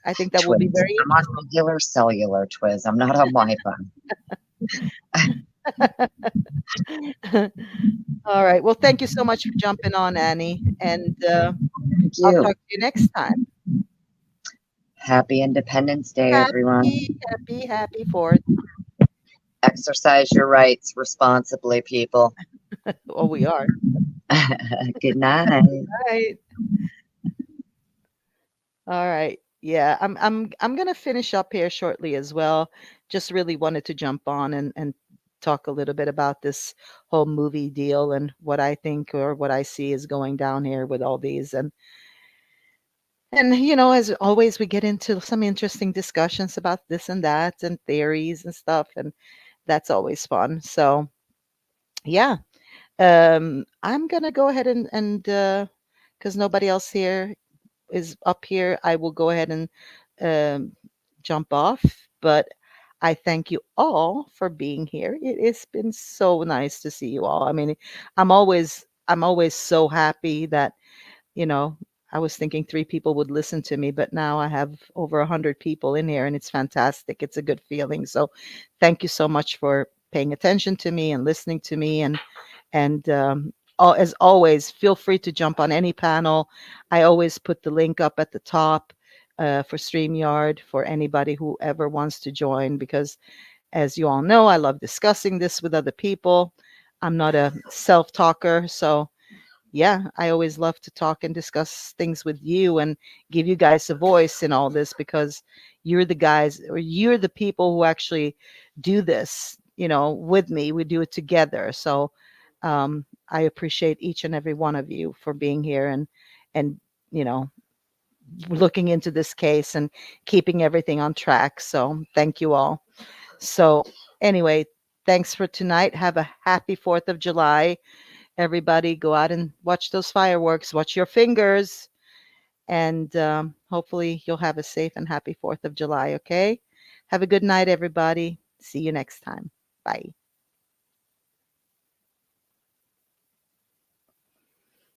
I think that will be Twiz. very I'm on regular cellular Twiz. I'm not on Wi-Fi. interesting. All right. Well, thank you so much for jumping on, Annie, and Thank I'll you. talk to you next time. Happy Independence Day, everyone. Happy 4th. Exercise your rights responsibly, people. Oh, we are. Good night. Right. All right. Yeah, I'm gonna finish up here shortly as well. Just really wanted to jump on and talk a little bit about this whole movie deal and what I think or what I see is going down here with all these and as always we get into some interesting discussions about this and that and theories and stuff and that's always fun. So, yeah. I'm gonna go ahead and because nobody else here is up here, I will go ahead and um, jump off. But I thank you all for being here. It has been so nice to see you all. I mean, I'm always so happy that you know I was thinking 3 people would listen to me, but now I have over 100 people in here, and it's fantastic. It's a good feeling. So, thank you so much for paying attention to me and listening to me and as always, feel free to jump on any panel. I always put the link up at the top for StreamYard for anybody who ever wants to join because, as you all know, I love discussing this with other people. I'm not a self talker. So, yeah, I always love to talk and discuss things with you and give you guys a voice in all this because you're the guys or you're the people who actually do this, with me. We do it together. So I appreciate each and every one of you for being here and you know looking into this case and keeping everything on track. So thank you all. So anyway, thanks for tonight. Have a happy 4th of July. Everybody go out and watch those fireworks, watch your fingers, and hopefully you'll have a safe and happy 4th of July, okay? Have a good night, everybody. See you next time. Bye.